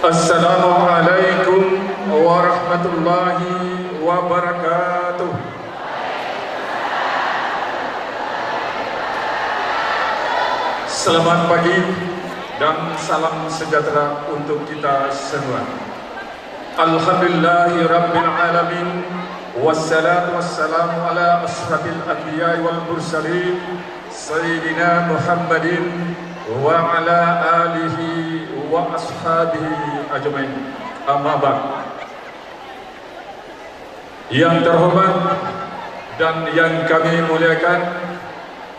Assalamualaikum warahmatullahi wabarakatuh. Selamat pagi dan salam sejahtera untuk kita semua. Alhamdulillahi rabbil alamin, wassalatu wassalamu ala ashrafil anbiya'i wal mursalin sayyidina Muhammadin wa ala alihi wa ashabihi ajmain. Amma ba'd. Yang terhormat dan yang kami muliakan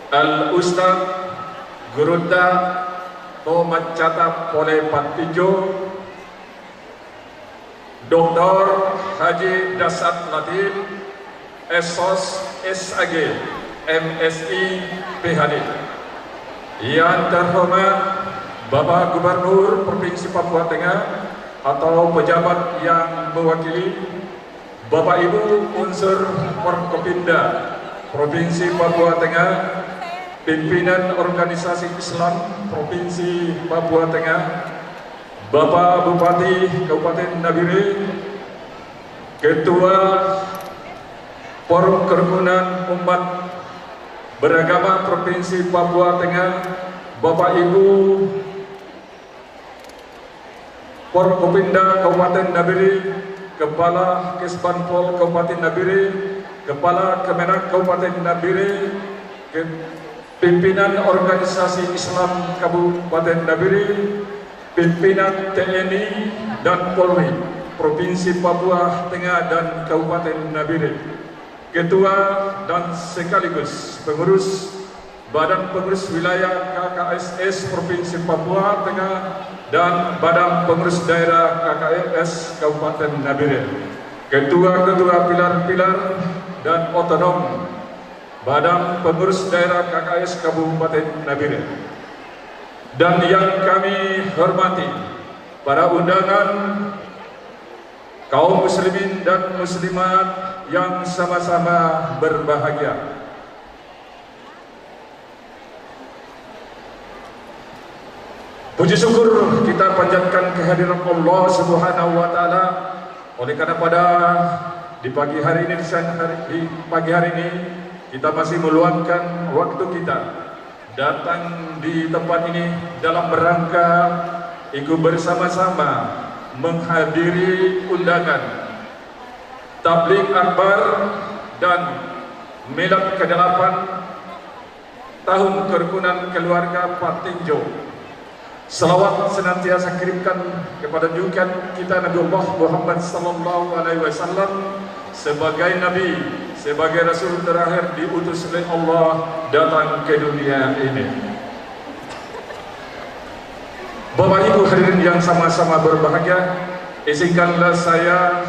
Al-Ustaz Gurunda Tomat Cata Pole Patijo, Dr. Haji Dasat Latif SOS SAG MSI PhD. Yang terhormat Bapak Gubernur Provinsi Papua Tengah atau pejabat yang mewakili, Bapak Ibu unsur Forkopimda Provinsi Papua Tengah, pimpinan organisasi Islam Provinsi Papua Tengah, Bapak Bupati Kabupaten Nabire, Ketua Forum Kerukunan Umat Beragama Provinsi Papua Tengah, Bapak Ibu Forkopimda Kabupaten Nabire, Kepala Kesbanpol Kabupaten Nabire, Kepala Kemenak Kabupaten Nabire, pimpinan organisasi Islam Kabupaten Nabire, pimpinan TNI dan Polri Provinsi Papua Tengah dan Kabupaten Nabire, Ketua dan sekaligus pengurus Badan Pengurus Wilayah KKSS Provinsi Papua Tengah dan Badan Pengurus Daerah KKSS Kabupaten Nabire, Ketua-ketua pilar-pilar dan otonom Badan Pengurus Daerah KKS Kabupaten Nabire, dan yang kami hormati para undangan kaum muslimin dan muslimat yang sama-sama berbahagia. Puji syukur kita panjatkan kehadiran Allah Subhanahu wa taala oleh karena pada di pagi hari ini kita masih meluangkan waktu kita datang di tempat ini dalam rangka ikut bersama-sama menghadiri undangan Tabligh Akbar dan Milad ke-8 Tahun Kerukunan Keluarga Patinjo. Salawat senantiasa kirimkan kepada junjungan kita Nabi Muhammad sallallahu alaihi wasallam sebagai nabi, sebagai rasul terakhir diutus oleh Allah datang ke dunia ini. Bapak Ibu hadirin yang sama-sama berbahagia, izinkanlah saya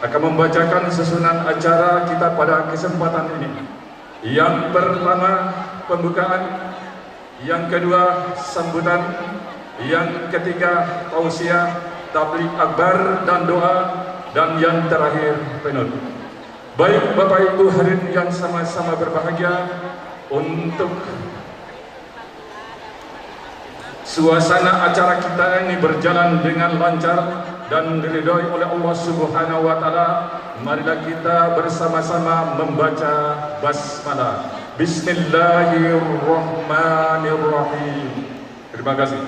akan membacakan susunan acara kita pada kesempatan ini. Yang pertama pembukaan, yang kedua sambutan, yang ketiga tausiah, tabligh akbar dan doa, dan yang terakhir penutup. Baik Bapak Ibu hadirin yang sama-sama berbahagia, untuk suasana acara kita ini berjalan dengan lancar dan diridhoi oleh Allah Subhanahu wa taala, marilah kita bersama-sama membaca basmalah. Bismillahirrahmanirrahim. Terima kasih.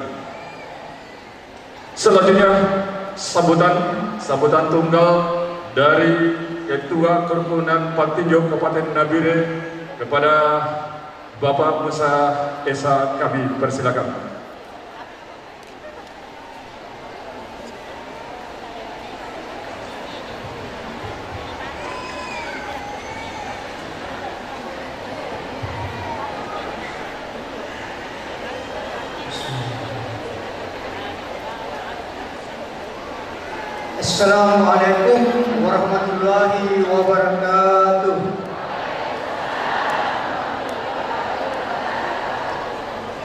Selanjutnya sambutan tunggal dari Ketua Kerukunan Patinjo Kabupaten Nabire kepada Bapak Musa Esa, kami persilakan. Assalamualaikum warahmatullahi wabarakatuh.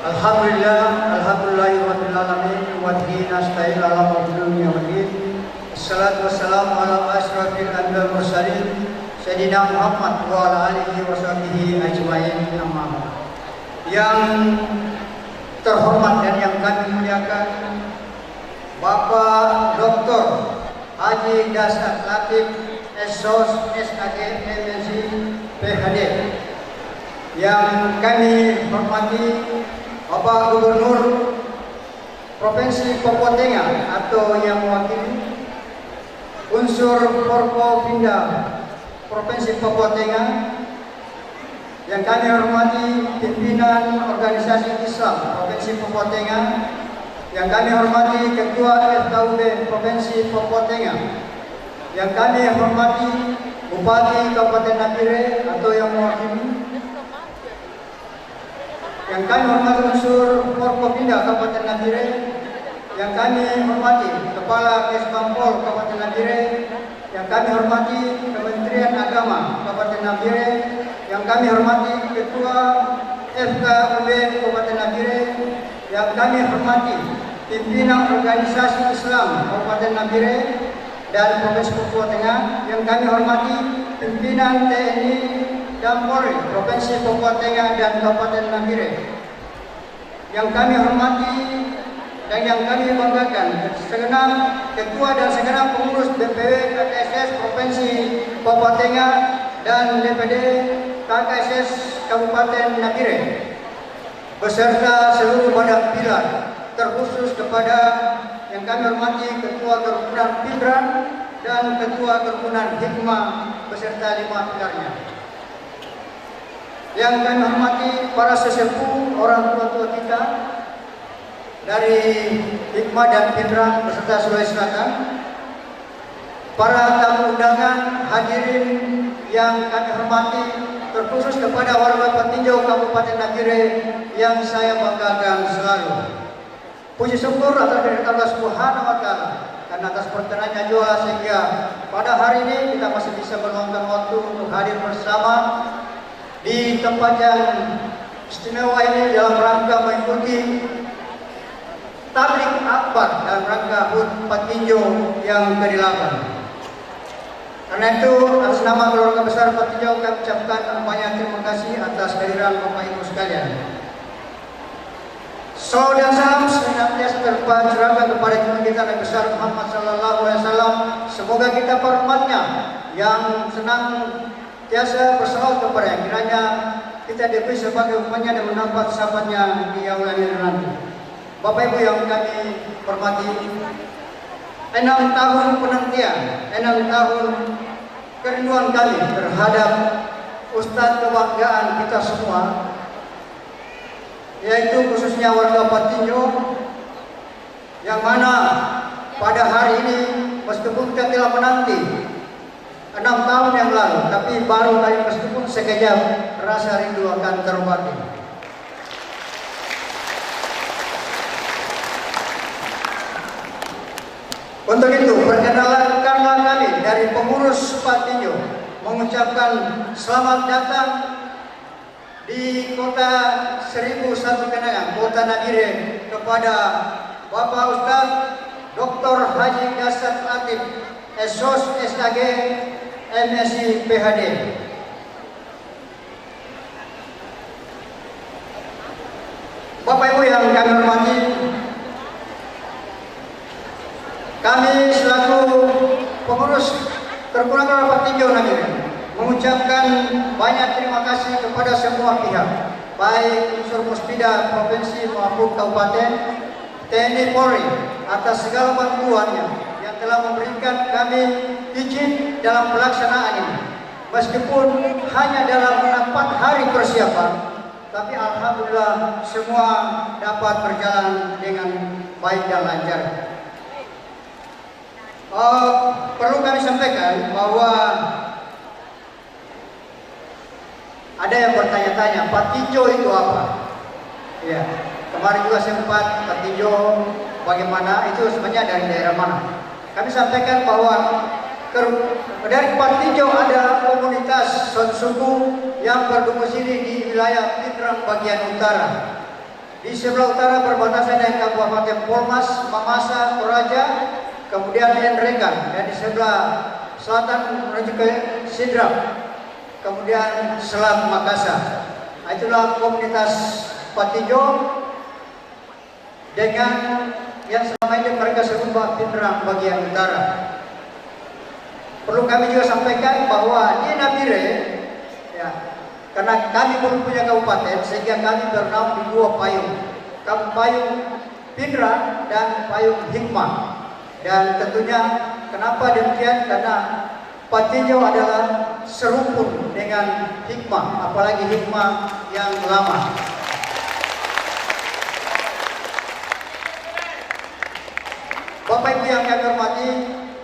Alhamdulillahirabbil alamin wa bihi nasta'in ala umuri dunya. Assalatu wassalamu ala asyrafil anbiya'i wal mursalin sayyidina Muhammad wa ala alihi wa sahbihi ajmain. Amma ba'd. Yang terhormat dan yang kami muliakan Bapak Dr. Haji Dasat Latif SOS SAG MSc PhD. Yang kami hormati Bapak Gubernur Provinsi Papua Tengah atau yang mewakili unsur Forkopimda Provinsi Papua Tengah. Yang kami hormati pimpinan organisasi Islam Provinsi Papua Tengah. Yang kami hormati Ketua FKUB Provinsi Papua Tengah. Yang kami hormati Bupati Kabupaten Nabire atau yang mewakili. Yang kami hormati unsur Forkopimda Kabupaten Nabire. Yang kami hormati Kepala Kesbangpol Kabupaten Nabire. Yang kami hormati Kementerian Agama Kabupaten Nabire. Yang kami hormati Ketua FKUB Kabupaten Nabire. Yang kami hormati pimpinan organisasi Islam Kabupaten Nabire dan Provinsi Papua Tengah. Yang kami hormati pimpinan TNI dan Polri Provinsi Papua Tengah dan Kabupaten Nabire. Yang kami hormati dan yang kami banggakan segenap ketua dan segenap pengurus DPW KKSS Provinsi Papua Tengah dan DPD KKSS Kabupaten Nabire beserta seluruh badan pilar, terkhusus kepada yang kami hormati Ketua Kerukunan Pindran dan Ketua Kerukunan Hikmah beserta 5 pilarnya. Yang kami hormati para sesepuh, orang tua-tua kita dari Hikmah dan Pindran beserta Sulawesi Selatan, para tamu undangan, hadirin yang kami hormati, terkhusus kepada warga Patinjau Kabupaten Nabire yang saya banggakan selalu. Puji syukur atas kehadirat Allah Subhanahu wa Ta'ala karena atas perkenannya juga sehingga pada hari ini kita masih bisa meluangkan waktu untuk hadir bersama di tempat yang istimewa ini dalam rangka mengikuti tabligh akbar dalam rangka HUT Patinjau yang ke-8. Karena itu atas nama keluarga besar Patinjau kami ucapkan banyak terima kasih atas kehadiran Bapak Ibu sekalian. Salawat dan salam senantiasa tercurahkan kepada junjungan kita Nabi besar Muhammad sallallahu alaihi wasallam. Semoga kita para umatnya yang senang tiasa bersalawat kepada yang kiranya kita diberi sebagai umatnya dan mendapat sahabatnya di yaumul akhir nanti. Bapak Ibu yang kami hormati, 6 tahun penantian, 6 tahun kerinduan kami terhadap Ustadz kebanggaan kita semua, yaitu khususnya warga Patinjau, yang mana pada hari ini meskipun kita telah menanti 6 tahun yang lalu, tapi baru kali meskipun sekejap rasa rindu akan terobati. Untuk itu perkenalankanlah kami dari pengurus Patinjau mengucapkan selamat datang di kota 1001 kenangan, kota Nabire, kepada Bapak Ustadz Dr. Haji Dasat Latif SOS SAG MSc PhD. Bapak Ibu yang kami hormati, kami selaku pengurus terkurang Patinjau Nabire mengucapkan banyak terima kasih kepada semua pihak, baik unsur Puspida Provinsi maupun Kabupaten, TNI Polri atas segala bantuannya yang telah memberikan kami izin dalam pelaksanaan ini. Meskipun hanya dalam 4 hari persiapan, tapi alhamdulillah semua dapat berjalan dengan baik dan lancar. Perlu kami sampaikan bahwa ada yang bertanya-tanya, Patinjau itu apa? Ya, kemarin juga sempat Patinjau bagaimana, itu sebenarnya dari daerah mana? Kami sampaikan bahwa dari Patinjau ada komunitas suku yang berdomisili di wilayah Pindrang bagian utara. Di sebelah utara berbatasan dengan Kabupaten Polmas, Mamasa, Toraja, kemudian Enrekan, dan di sebelah selatan menuju ke Sidrap, kemudian Selat Makassar. Itulah komunitas Patinjau dengan yang selama ini mereka sebut Pindrang bagian utara. Perlu kami juga sampaikan bahwa di Nabire, ya, karena kami belum punya kabupaten, sehingga kami bernaung di dua payung, payung Pindrang dan payung Hikmah. Dan tentunya kenapa demikian? Karena Patinjau adalah serumpun dengan Hikmah, apalagi Hikmah yang lama. Bapak Ibu yang kami hormati,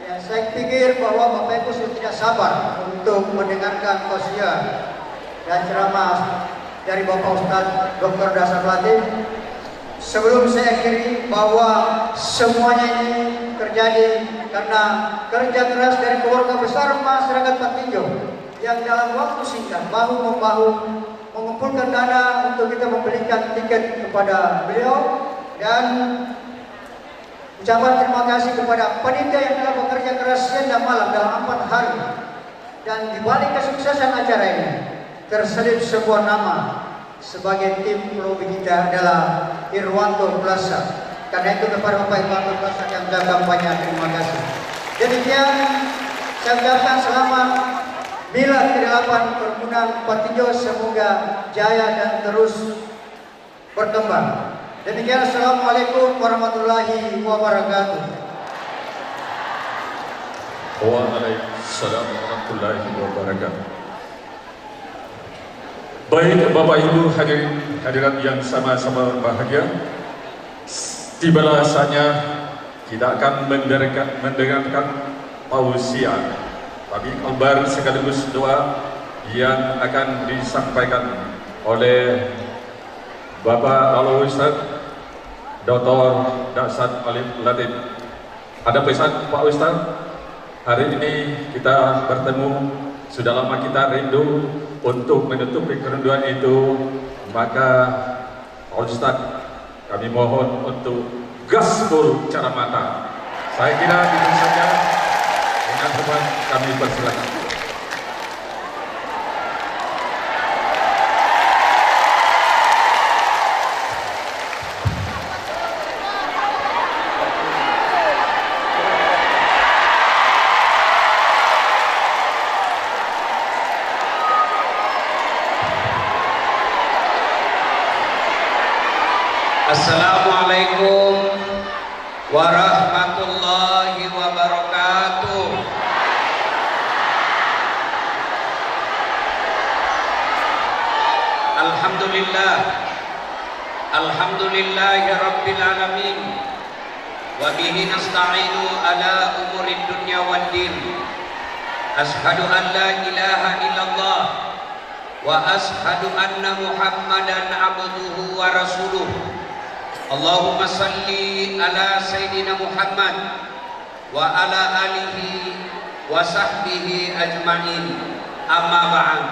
ya, saya pikir bahwa Bapak Ibu sudah tidak sabar untuk mendengarkan tausiah dan ceramah dari Bapak Ustadz Dr. Dasar Latif. Sebelum saya akhiri bahwa semuanya ini terjadi karena kerja keras dari keluarga besar masyarakat Patinjau yang dalam waktu singkat bahu-membahu mengumpulkan dana untuk kita membelikan tiket kepada beliau, dan ucapan terima kasih kepada panitia yang telah bekerja keras siang dan malam dalam 4 hari. Dan di balik kesuksesan acara ini terselip sebuah nama sebagai tim lobby kita adalah Irwanto Plaza. Karena itu kepada Bapak Irwanto Plaza yang jaga kampanye, terima kasih. Demikian saya ucapkan selamat bila ke-8 perkebunan Patinjau semoga jaya dan terus berkembang. Demikian, assalamualaikum warahmatullahi wabarakatuh. Waalaikumsalam warahmatullahi wabarakatuh. Baik Bapak Ibu hadirat yang sama-sama berbahagia, tibalah saatnya kita akan mendengarkan tausiah, tapi kabar sekaligus doa yang akan disampaikan oleh Bapak Al-Ustadz Dr. Dasar Alif Latif. Ada pesan Pak Ustadz? Hari ini kita bertemu, sudah lama kita rindu untuk menutupi kerinduan itu, maka Pak Ustadz kami mohon untuk gaspol cara mata. Saya kira itu saja. Dengan hormat kami persilakan. Assalamualaikum warahmatullahi wabarakatuh. Alhamdulillahi rabbil alamin, wa bihi nasta'inu ala umurid dunya waddin. Ashhadu an la ilaha illallah wa ashhadu anna Muhammadan abduhu wa rasuluh. Allahumma salli ala Sayyidina Muhammad wa ala alihi wa sahbihi ajma'in, amma ba'd.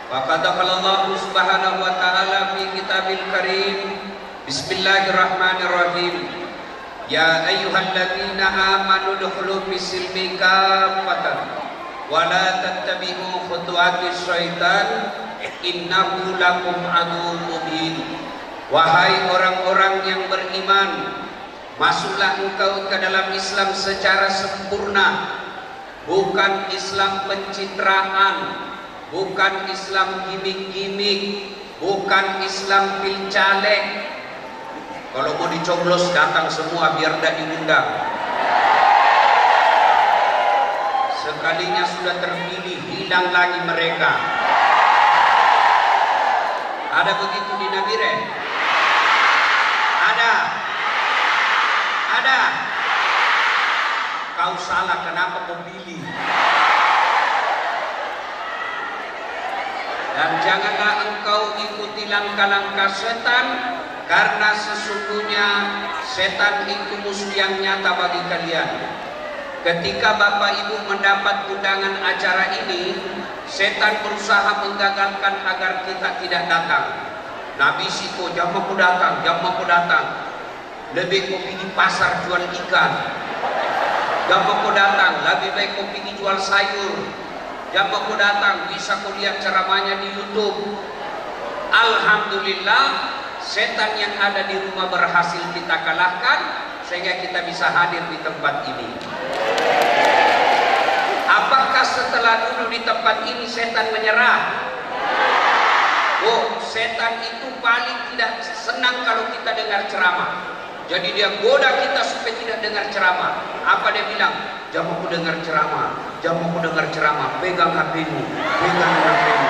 Faqad qala Allah subhanahu wa ta'ala fi kitabil karim, bismillahirrahmanirrahim, ya ayyuhalladzina amanu dukhulu fis-silmi kaffatan wa la tattabi'u khutuwatis syaitan innahu lakum aduwwun mubin. Wahai orang-orang yang beriman, masuklah engkau ke dalam Islam secara sempurna, bukan Islam pencitraan, bukan Islam gimmick-gimmick, bukan Islam pilcaleg. Kalau mau dicoblos datang semua biar tidak diundang. Sekalinya sudah terpilih hilang lagi mereka. Ada begitu di Nabire? Ada. Kau salah, kenapa kau pilih? Dan janganlah engkau ikuti langkah-langkah setan, karena sesungguhnya setan itu musuh yang nyata bagi kalian. Ketika Bapak Ibu mendapat undangan acara ini, setan berusaha menggagalkan agar kita tidak datang. Nabi Siko, jangan mau datang. Lebih kau pergi pasar jual ikan. Jangan mau datang, lebih baik kau pergi jual sayur. Jangan mau datang, bisa kau lihat ceramahnya di YouTube. Alhamdulillah, setan yang ada di rumah berhasil kita kalahkan. sehingga kita bisa hadir di tempat ini. Apakah setelah duduk di tempat ini setan menyerah? Oh, setan itu paling tidak senang kalau kita dengar ceramah. Jadi dia goda kita supaya tidak dengar ceramah. Apa dia bilang? Jangan aku dengar ceramah, jangan aku dengar ceramah. Pegang HP-mu, pegang HP-mu.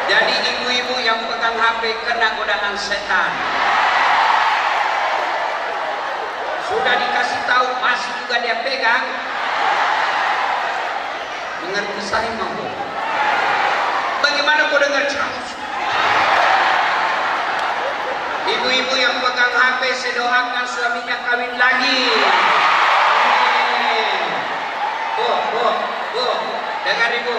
Jadi ibu-ibu yang pegang HP kena godaan setan. Sudah dikasih tahu masih juga dia pegang. Mengerti saya mampu. Bagaimana kau dengar ceramah? Ibu-ibu yang pegang HP, saya doakan suaminya kawin lagi. Amin. Bu, dengar ibu.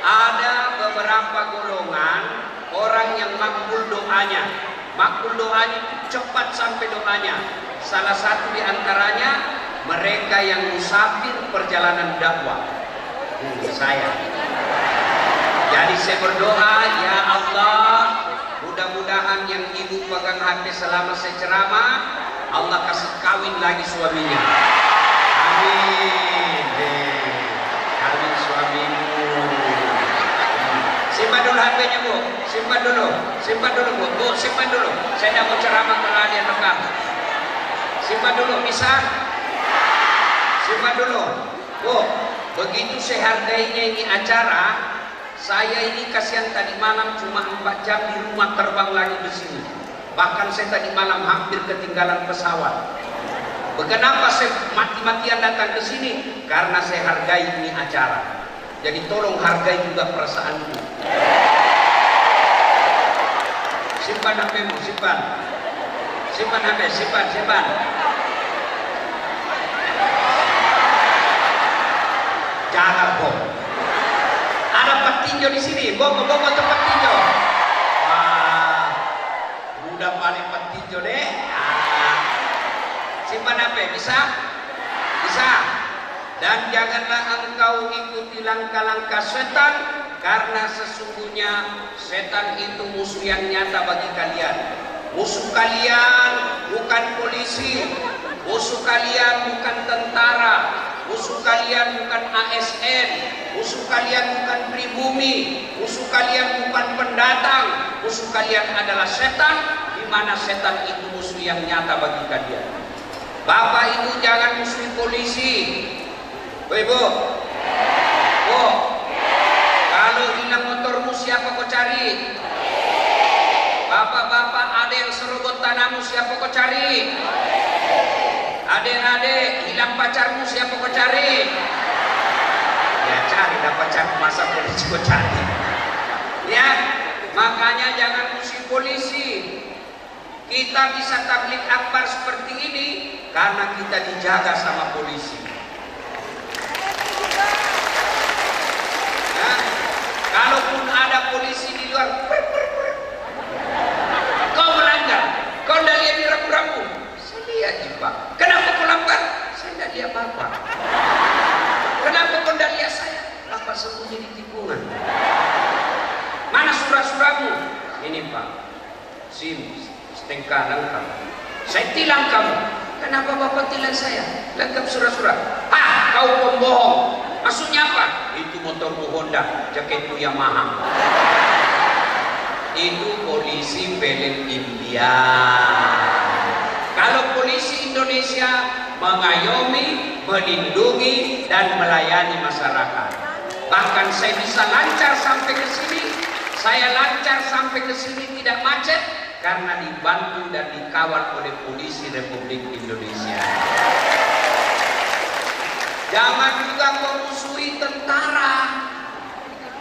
Ada beberapa golongan orang yang makbul doanya. Makbul doanya itu cepat sampai doanya. Salah satu di antaranya mereka yang musafir perjalanan dakwah. Saya. Jadi saya berdoa, ya Allah, mudah-mudahan yang ibu pegang HP selama saya ceramah, Allah kasih kawin lagi suaminya. Amin. Kawin suamimu. Simpan dulu HP-nya bu, simpan dulu bu, simpan dulu. Saya tidak mau ceramah kalau ada yang rekam. Simpan dulu, bisa? Simpan dulu. Bu, begitu saya hargainya ini acara. Saya ini kasihan tadi malam cuma 4 jam di rumah, terbang lagi ke sini. Bahkan saya tadi malam hampir ketinggalan pesawat. Kenapa saya mati-matian datang ke sini? Karena saya hargai ini acara. Jadi tolong hargai juga perasaanku. Simpan HP-mu, simpan. Simpan HP, simpan. Jangan bohong. Ada petinju di sini, bawa tempat tinju. Wah, udah paling petinju deh. Simpan HP, bisa? Dan janganlah engkau ikuti langkah-langkah setan, karena sesungguhnya setan itu musuh yang nyata bagi kalian. Musuh kalian bukan polisi, musuh kalian bukan tentara, musuh kalian bukan ASN, musuh kalian bukan pribumi, musuh kalian bukan pendatang, musuh kalian adalah setan, di mana setan itu musuh yang nyata bagi kalian. Bapak Ibu jangan musuhi polisi. Ibu, kalau hilang motormu siapa kau cari? Bapak-bapak ada yang serobot tanahmu siapa kau cari? Adik-adik hilang pacarmu siapa kau cari? Ya cari dah pacarmu, masa polisi kau cari? Ya, makanya jangan musuh polisi. Kita bisa tabligh akbar seperti ini karena kita dijaga sama polisi. Nah, kalaupun ada polisi di luar, kau melanggar, kau tidak lihat di rambu-rambu. Saya lihat Pak. Kenapa kau langgar? Saya tidak lihat Bapak. Kenapa kau tidak lihat saya? Bapak sembunyi di tikungan. Mana surat-suratmu? Ini Pak, SIM, STNK lengkap. Saya tilang kamu. Kenapa Bapak tilang saya? Lengkap surat-surat. Kau pembohong. Maksudnya apa? Itu motormu Honda, jaketmu Yamaha. Itu polisi film India. Kalau polisi Indonesia mengayomi, melindungi, dan melayani masyarakat. Bahkan saya bisa lancar sampai ke sini. Saya lancar sampai ke sini tidak macet karena dibantu dan dikawal oleh polisi Republik Indonesia. Jangan juga memusuhi tentara,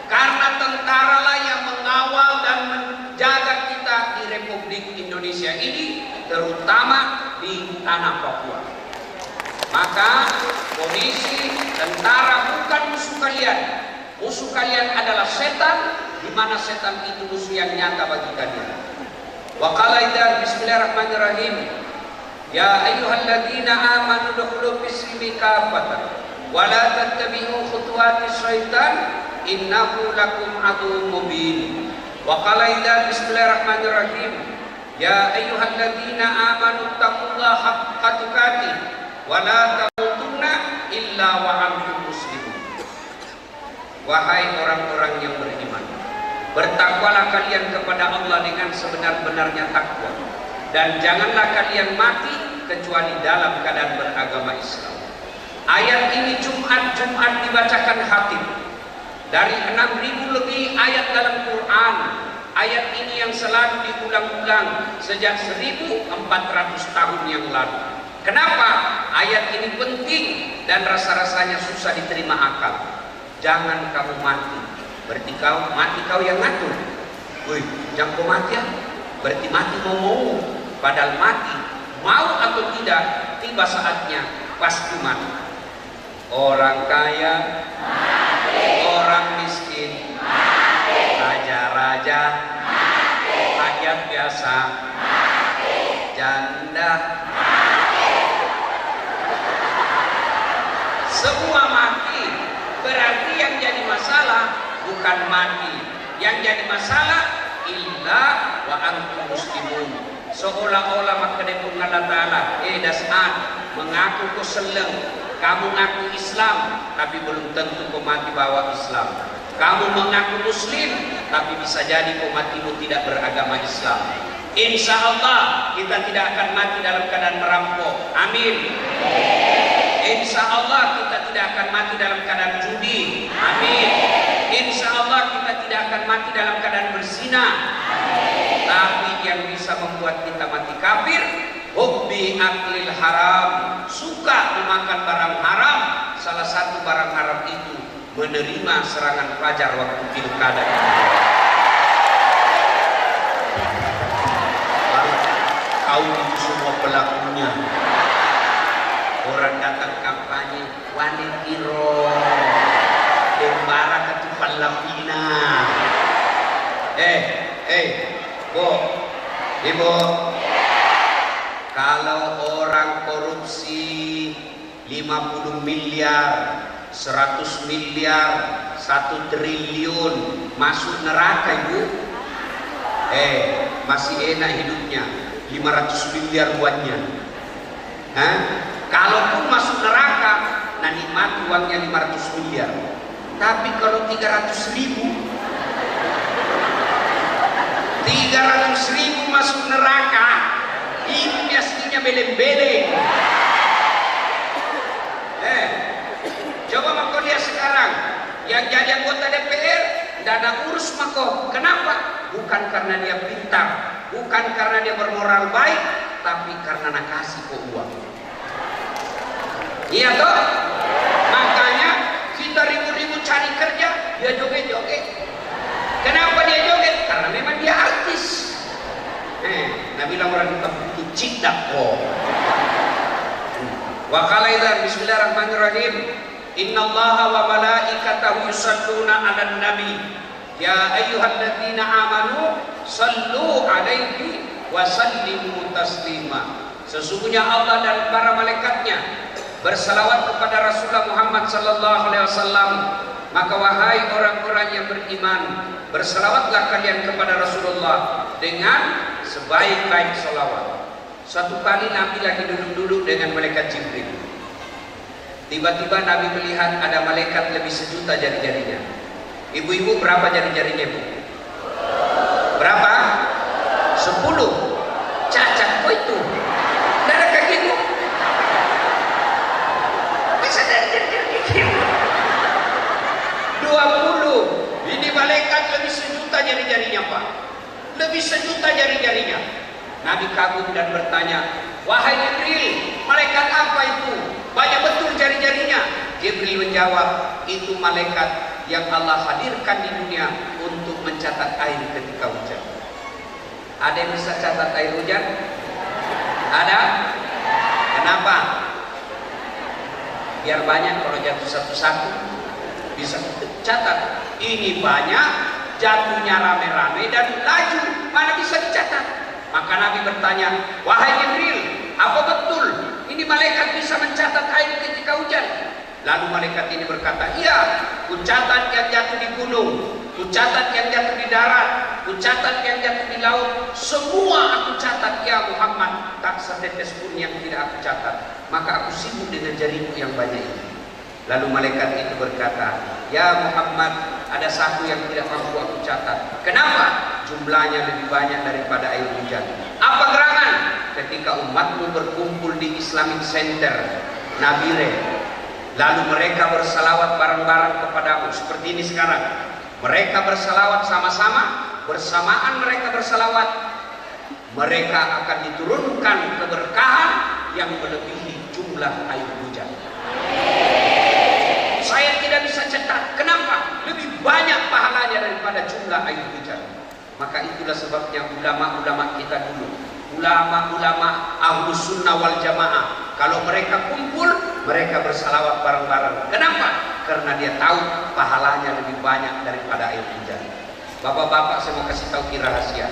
karena tentara lah yang mengawal dan menjaga kita di Republik Indonesia ini, terutama di tanah Papua. Maka polisi, tentara bukan musuh kalian. Musuh kalian adalah setan, di mana setan itu musuh yang nyata bagi kalian. Wa qala idza bismillahirrahmanirrahim. Ya ayyuhalladzina amanu dukhulu fis-silmi kafatan wa la tattabi'u khutuwatis syaitan innahu lakum aduwwun mubin. Wa qala idza bismillahirrahmanirrahim. Ya ayyuhalladzina amanu taqullaha haqqa tuqatih wa la tamutunna illa wa antum muslimun. Wahai orang-orang yang beriman, bertakwalah kalian kepada Allah dengan sebenar-benarnya takwa, dan janganlah kalian mati kecuali dalam keadaan beragama Islam. Ayat ini Jumat dibacakan khatib. Dari 6.000 lebih ayat dalam Quran, ayat ini yang selalu diulang-ulang sejak 1.400 tahun yang lalu. Kenapa ayat ini penting dan rasa-rasanya susah diterima akal? Jangan kamu mati, berarti kau yang ngatur. Woi, jangan kau mati ya, berarti mati mau. Padahal mati, mau atau tidak, tiba saatnya pasti mati. Orang kaya mati, orang miskin mati, raja-raja mati, rakyat biasa mati, janda mati, semua mati. Berarti yang jadi masalah bukan mati, yang jadi masalah illa wa antum muslimun. Seolah-olah makadepun Allah Ta'ala dasar mengaku kau seleng, kamu ngaku Islam tapi belum tentu kau mati bawa Islam. Kamu mengaku Muslim tapi bisa jadi kau matimu tidak beragama Islam. Insya Allah kita tidak akan mati dalam keadaan merampok. Amin. Insya Allah kita tidak akan mati dalam keadaan judi. Amin. Insya Allah kita tidak akan mati dalam keadaan berzina. Tapi yang bisa membuat kita mati kafir, hubbi aklil haram, suka memakan barang haram. Salah satu barang haram itu menerima serangan fajar waktu pilkada. Kau itu semua pelakunya. Orang datang kampanye, wani kiro, dembara ketupan lapina. Bu, ibu, kalau orang korupsi 50 miliar, 100 miliar, 1 triliun masuk neraka ibu, masih enak hidupnya, 500 miliar uangnya. Kalaupun masuk neraka, nah nikmat uangnya 500 miliar. Tapi kalau 300.000 masuk neraka, ini aslinya beleng-beleng. Coba mako dia sekarang yang jadi anggota DPR tidak ada urus mako. Kenapa? Bukan karena dia pintar, bukan karena dia bermoral baik, tapi karena nak kasih kok uang. Iya toh? Makanya kita ribut-ribut cari kerja, dia joget-joget. Kenapa dia joget? Karena memang dia artis. Nabi bilang orang kita butuh cidak kok. Wa qala idzan bismillahirrahmanirrahim. Innallaha wa malaikatahu yusholluna 'alan nabi. Ya ayyuhalladzina amanu shallu 'alaihi wa sallimu taslima. Sesungguhnya Allah dan para malaikatnya bersalawat kepada Rasulullah Muhammad sallallahu alaihi wasallam. Maka wahai orang-orang yang beriman, bersalawatlah kalian kepada Rasulullah dengan sebaik-baik salawat. Suatu kali Nabi lagi duduk-duduk dengan malaikat Jibril. Tiba-tiba Nabi melihat ada malaikat lebih sejuta jari-jarinya. Ibu-ibu berapa jari-jarinya, Bu? Berapa? 10. Cacat kok itu? Tidak ada kakimu? Bisa dari jari-jari kakimu? 20. Ini malaikat lebih sejuta jari-jarinya, Pak. Lebih sejuta jari-jarinya. Nabi kagum dan bertanya, wahai Jibril, malaikat apa itu? Banyak betul jari-jarinya. Jibril menjawab, itu malaikat yang Allah hadirkan di dunia untuk mencatat air ketika hujan. Ada yang bisa catat air hujan? Ada? Kenapa? Biar banyak, kalau jatuh satu-satu bisa catat. Ini banyak, jatuhnya rame-rame dan laju, mana bisa dicatat? Maka Nabi bertanya, wahai Jibril, apa betul ini malaikat bisa mencatat air ketika hujan? Lalu malaikat ini berkata, iya, ku catat yang jatuh di gunung, ku catat yang jatuh di darat, ku catat yang jatuh di laut, semua aku catat ya Muhammad, tak setetes pun yang tidak aku catat. Maka aku sibuk dengan jariku yang banyak ini. Lalu malaikat itu berkata, ya Muhammad, ada satu yang tidak mampu aku catat. Kenapa? Jumlahnya lebih banyak daripada air hujan. Apa gerangan? Ketika umatmu berkumpul di Islamic Center Nabire, lalu mereka bersalawat bareng-bareng kepadamu seperti ini sekarang. Mereka bersalawat sama-sama, bersamaan mereka bersalawat, mereka akan diturunkan keberkahan yang melebihi jumlah air hujan. Saya tidak bisa cetak. Kenapa? Lebih banyak pahalanya daripada jumlah air hujan. Maka itulah sebabnya ulama-ulama kita dulu, ulama-ulama Ahlus Sunnah wal Jamaah, kalau mereka kumpul, mereka bersalawat bareng-bareng. Kenapa? Karena dia tahu pahalanya lebih banyak daripada air hujan. Bapak-bapak, saya mau kasih tahu rahasia.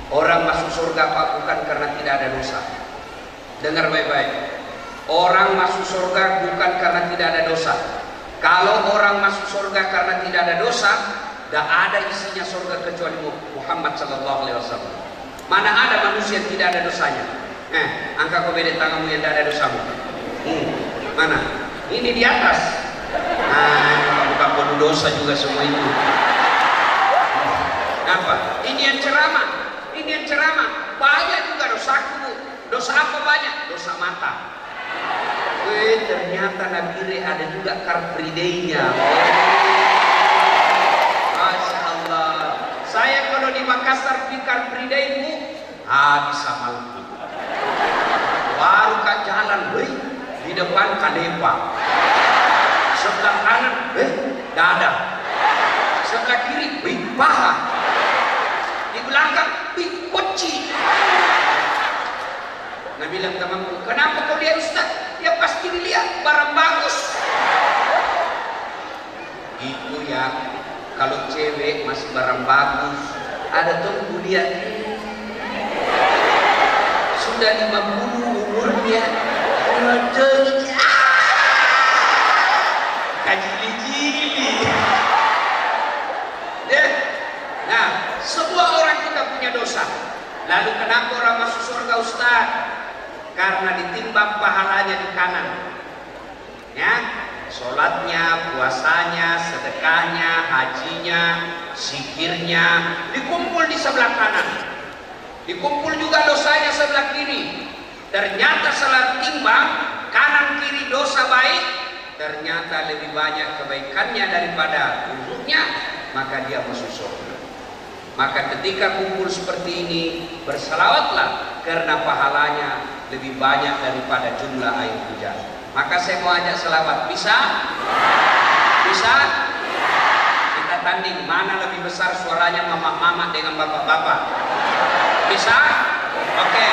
Orang masuk surga Pak bukan karena tidak ada dosa. Dengar baik-baik. Orang masuk surga bukan karena tidak ada dosa. Kalau orang masuk surga karena tidak ada dosa, tidak ada isinya surga kecuali Muhammad sallallahu alaihi wasallam. Mana ada manusia yang tidak ada dosanya? Angkat kau beda tanganmu yang tidak ada dosamu. Mana? Ini di atas. Bukan penuh dosa juga semua itu. Apa? Ini yang ceramah. Ini yang ceramah. Banyak juga dosaku. Dosa apa banyak? Dosa mata. Ternyata Nabire ada juga Car Free Day-nya. Masya Allah. Saya kalau di Makassar di Car Free Day-mu bisa malam. Baru kan jalan, di depan Kanepa. Sebelah kanan, dada. Sebelah kiri, paha. Di belakang, koci. Nah bilang temanku, kenapa kau lihat Ustaz? Ya pasti dilihat barang bagus. Itu ya, kalau cewek masih barang bagus, ada tuh lihat sudah 50 umurnya, kajili-jili. Nah, semua orang kita punya dosa. Lalu kenapa orang masuk surga Ustaz? Karena ditimbang pahalanya di kanan, ya, sholatnya, puasanya, sedekahnya, hajinya, zikirnya, dikumpul di sebelah kanan, dikumpul juga dosanya sebelah kiri. Ternyata setelah timbang kanan kiri dosa baik, ternyata lebih banyak kebaikannya daripada buruknya, maka dia masuk surga. Maka ketika kumpul seperti ini, bersalawatlah karena pahalanya lebih banyak daripada jumlah air hujan. Maka saya mau ajak selawat. Bisa? Bisa? Kita tanding mana lebih besar suaranya mama-mama dengan bapak-bapak. Bisa? Oke.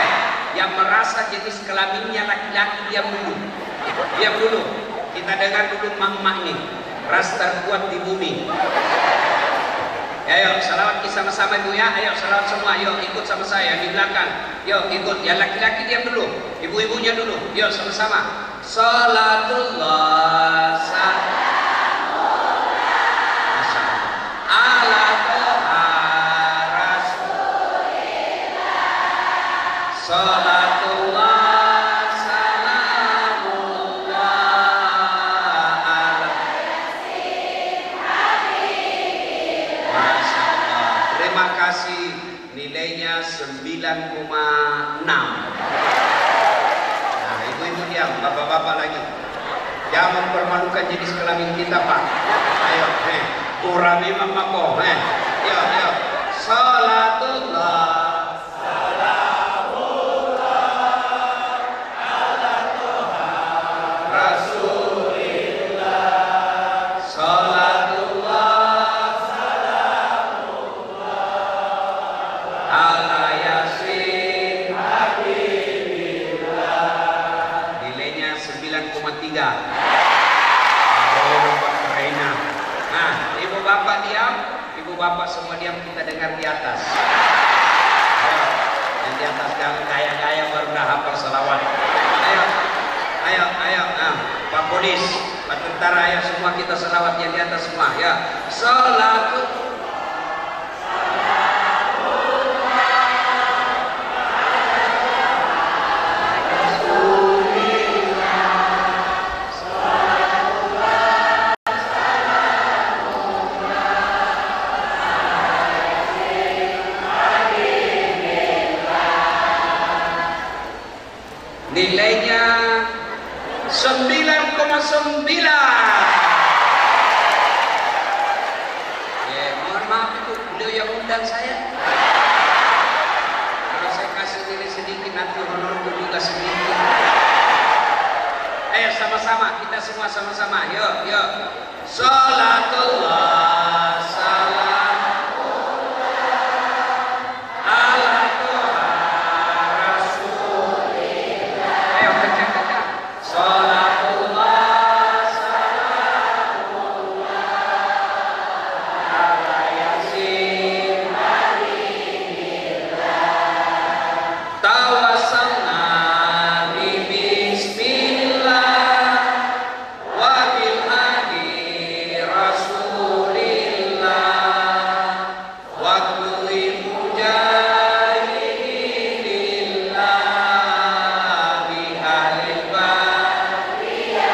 Yang merasa jenis kelaminnya laki-laki diam dulu. Diam dulu. Kita dengar dulu mama ini. Ras terkuat di bumi. Ayo salawat sama-sama ibu ya. Ayo salawat semua. Ayo ikut sama saya di belakang. Yuk ikut. Yang laki-laki diam dulu. Ibu-ibunya dulu. Yuk sama-sama. Salatullah ala toha rasulillah. Salatullah salamullah ala yasin habibillah. Masya Allah. Terima kasih. Nilainya 9,6. Bapak-bapak lagi, jangan mempermalukan jenis kelamin kita Pak. Ayo, kurami mama ko, Yo, salatullah, salamullah, ala Tuhan Rasulillah, salatullah, salamullah, ala yasin habibillah. 9,3. Nah, ibu bapak diam, ibu bapak semua diam, kita dengar di atas. Ayo, yang di atas jangan gaya-gaya baru dah hafal selawat. Ayo, Pak Polis, Pak Tentara, ayo semua kita selawat yang di atas semua. Ya, salatu Nilainya 9,9. Ya, mohon maaf itu beliau yang undang saya. Kalau saya kasih nilai sedikit nanti honorku juga sedikit. Ayo sama-sama, kita semua sama-sama. Yuk. Salatullah salam ala Toha Rasulillah. Ayo kencang. Salatullah salamullah ala yasin nabiillah. Tawassalna bi bismillah wa bil hadi rasulillah wa kulli mujahidillah bi ahlil bait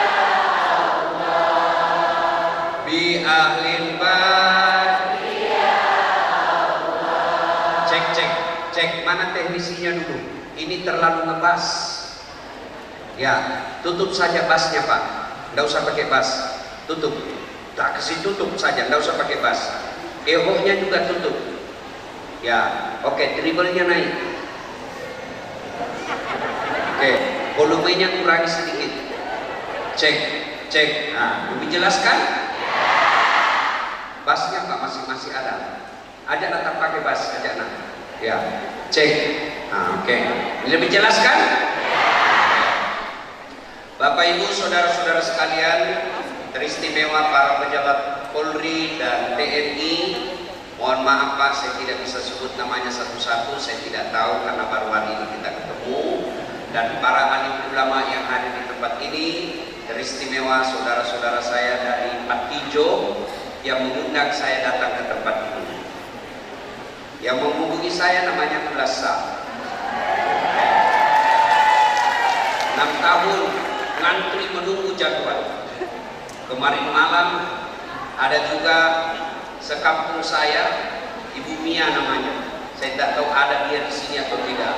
bi ahlil bait. Cek mana teknisinya dulu. Ini terlalu ngebas. Ya, tutup saja bassnya Pak. Nggak usah pakai bass. Tutup. Tak kasih tutup saja, nggak usah pakai bass. Ehonya juga tutup. Ya, oke, treble-nya naik. Oke, volumenya kurangi sedikit. Cek. Nah, lebih jelas kan? Bassnya Pak masih ada. Ajak nak pakai bass, ajak nak. Ya, cek. Nah, oke. Lebih jelas kan? Bapak Ibu, saudara-saudara sekalian, teristimewa para pejabat Polri dan TNI. Mohon maaf Pak, saya tidak bisa sebut namanya satu-satu, saya tidak tahu karena baru hari ini kita ketemu. Dan para alim ulama yang hadir di tempat ini, teristimewa saudara-saudara saya dari Patijo yang mengundang saya datang ke tempat ini. Yang menghubungi saya namanya Kulasa. 6 tahun ngantri menunggu jadwal. Kemarin malam ada juga sekampung saya, Ibu Mia namanya. Saya tidak tahu ada dia di sini atau tidak.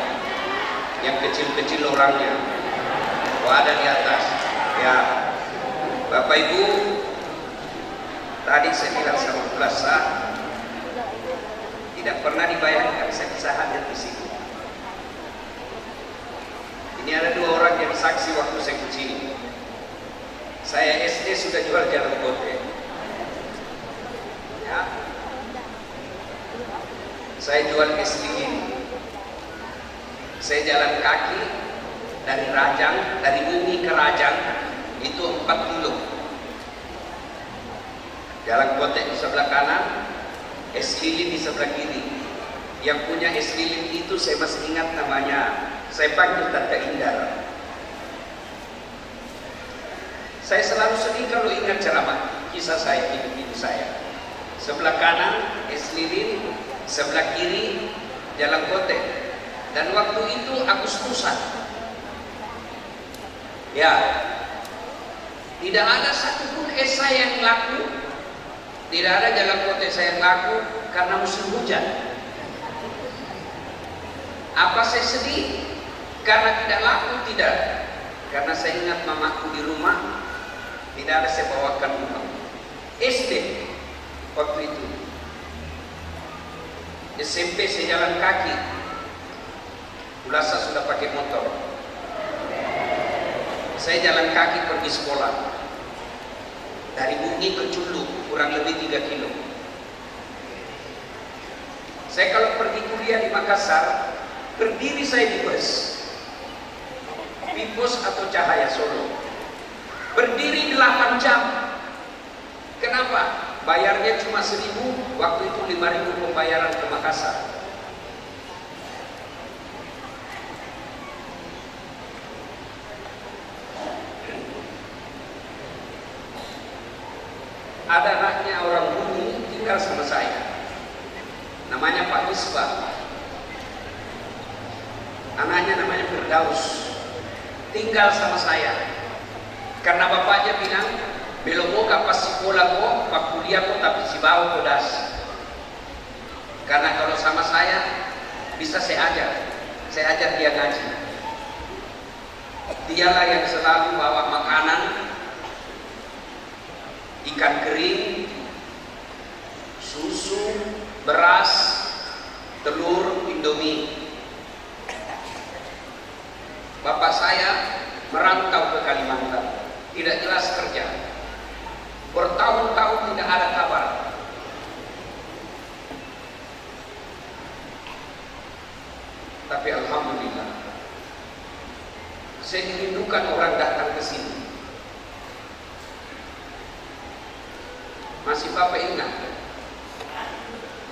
Yang kecil-kecil orangnya. Oh, ada di atas. Ya, Bapak Ibu, tadi saya bilang sama Kulasa, tidak pernah dibayangkan saya bisa hadir di sini. Ini ada 2 orang yang saksi waktu saya kecil. Saya SD sudah jual jalan kote. Ya. Saya jual es lilin. Saya jalan kaki dari Rajang, dari Bumi ke Rajang itu 4 kilo. Jalan kote di sebelah kanan, es lilin di sebelah kiri. Yang punya es lilin itu saya masih ingat namanya. Saya panggil Tante Indar. Saya selalu sedih kalau ingat ceramah kisah saya, hidup saya. Sebelah kanan es lilin, sebelah kiri jalan kote. Dan waktu itu Agustusan. Ya, tidak ada satupun es saya yang laku. Tidak ada jalan kote saya yang laku karena musim hujan. Apa saya sedih? Karena tidak laku, tidak. Karena saya ingat mamaku di rumah, tidak ada saya bawakan uang. SD waktu itu. SMP saya jalan kaki. Kulasa sudah pakai motor. Saya jalan kaki pergi sekolah. Dari Bungi ke Culu kurang lebih 3 kilo. Saya kalau pergi kuliah di Makassar, berdiri saya di bus. Pipos atau Cahaya Solo. Berdiri 8 jam. Kenapa? Bayarnya cuma 1.000, waktu itu 5.000 pembayaran ke Makassar. Ada anaknya orang Bumi tinggal sama saya. Namanya Pak Misbah. Anaknya namanya Firdaus. Tinggal sama saya. Karena bapaknya bilang, belum mau pas sekolah kok, pas kuliah kok, tapi si bawa kodas. Karena kalau sama saya bisa saya ajar dia ngaji. Dialah yang selalu bawa makanan, ikan kering, susu, beras, telur, Indomie. Bapak saya merantau ke Kalimantan, tidak jelas kerja, bertahun-tahun tidak ada kabar. Tapi alhamdulillah, saya dirindukan orang datang ke sini. Masih Bapak ingat?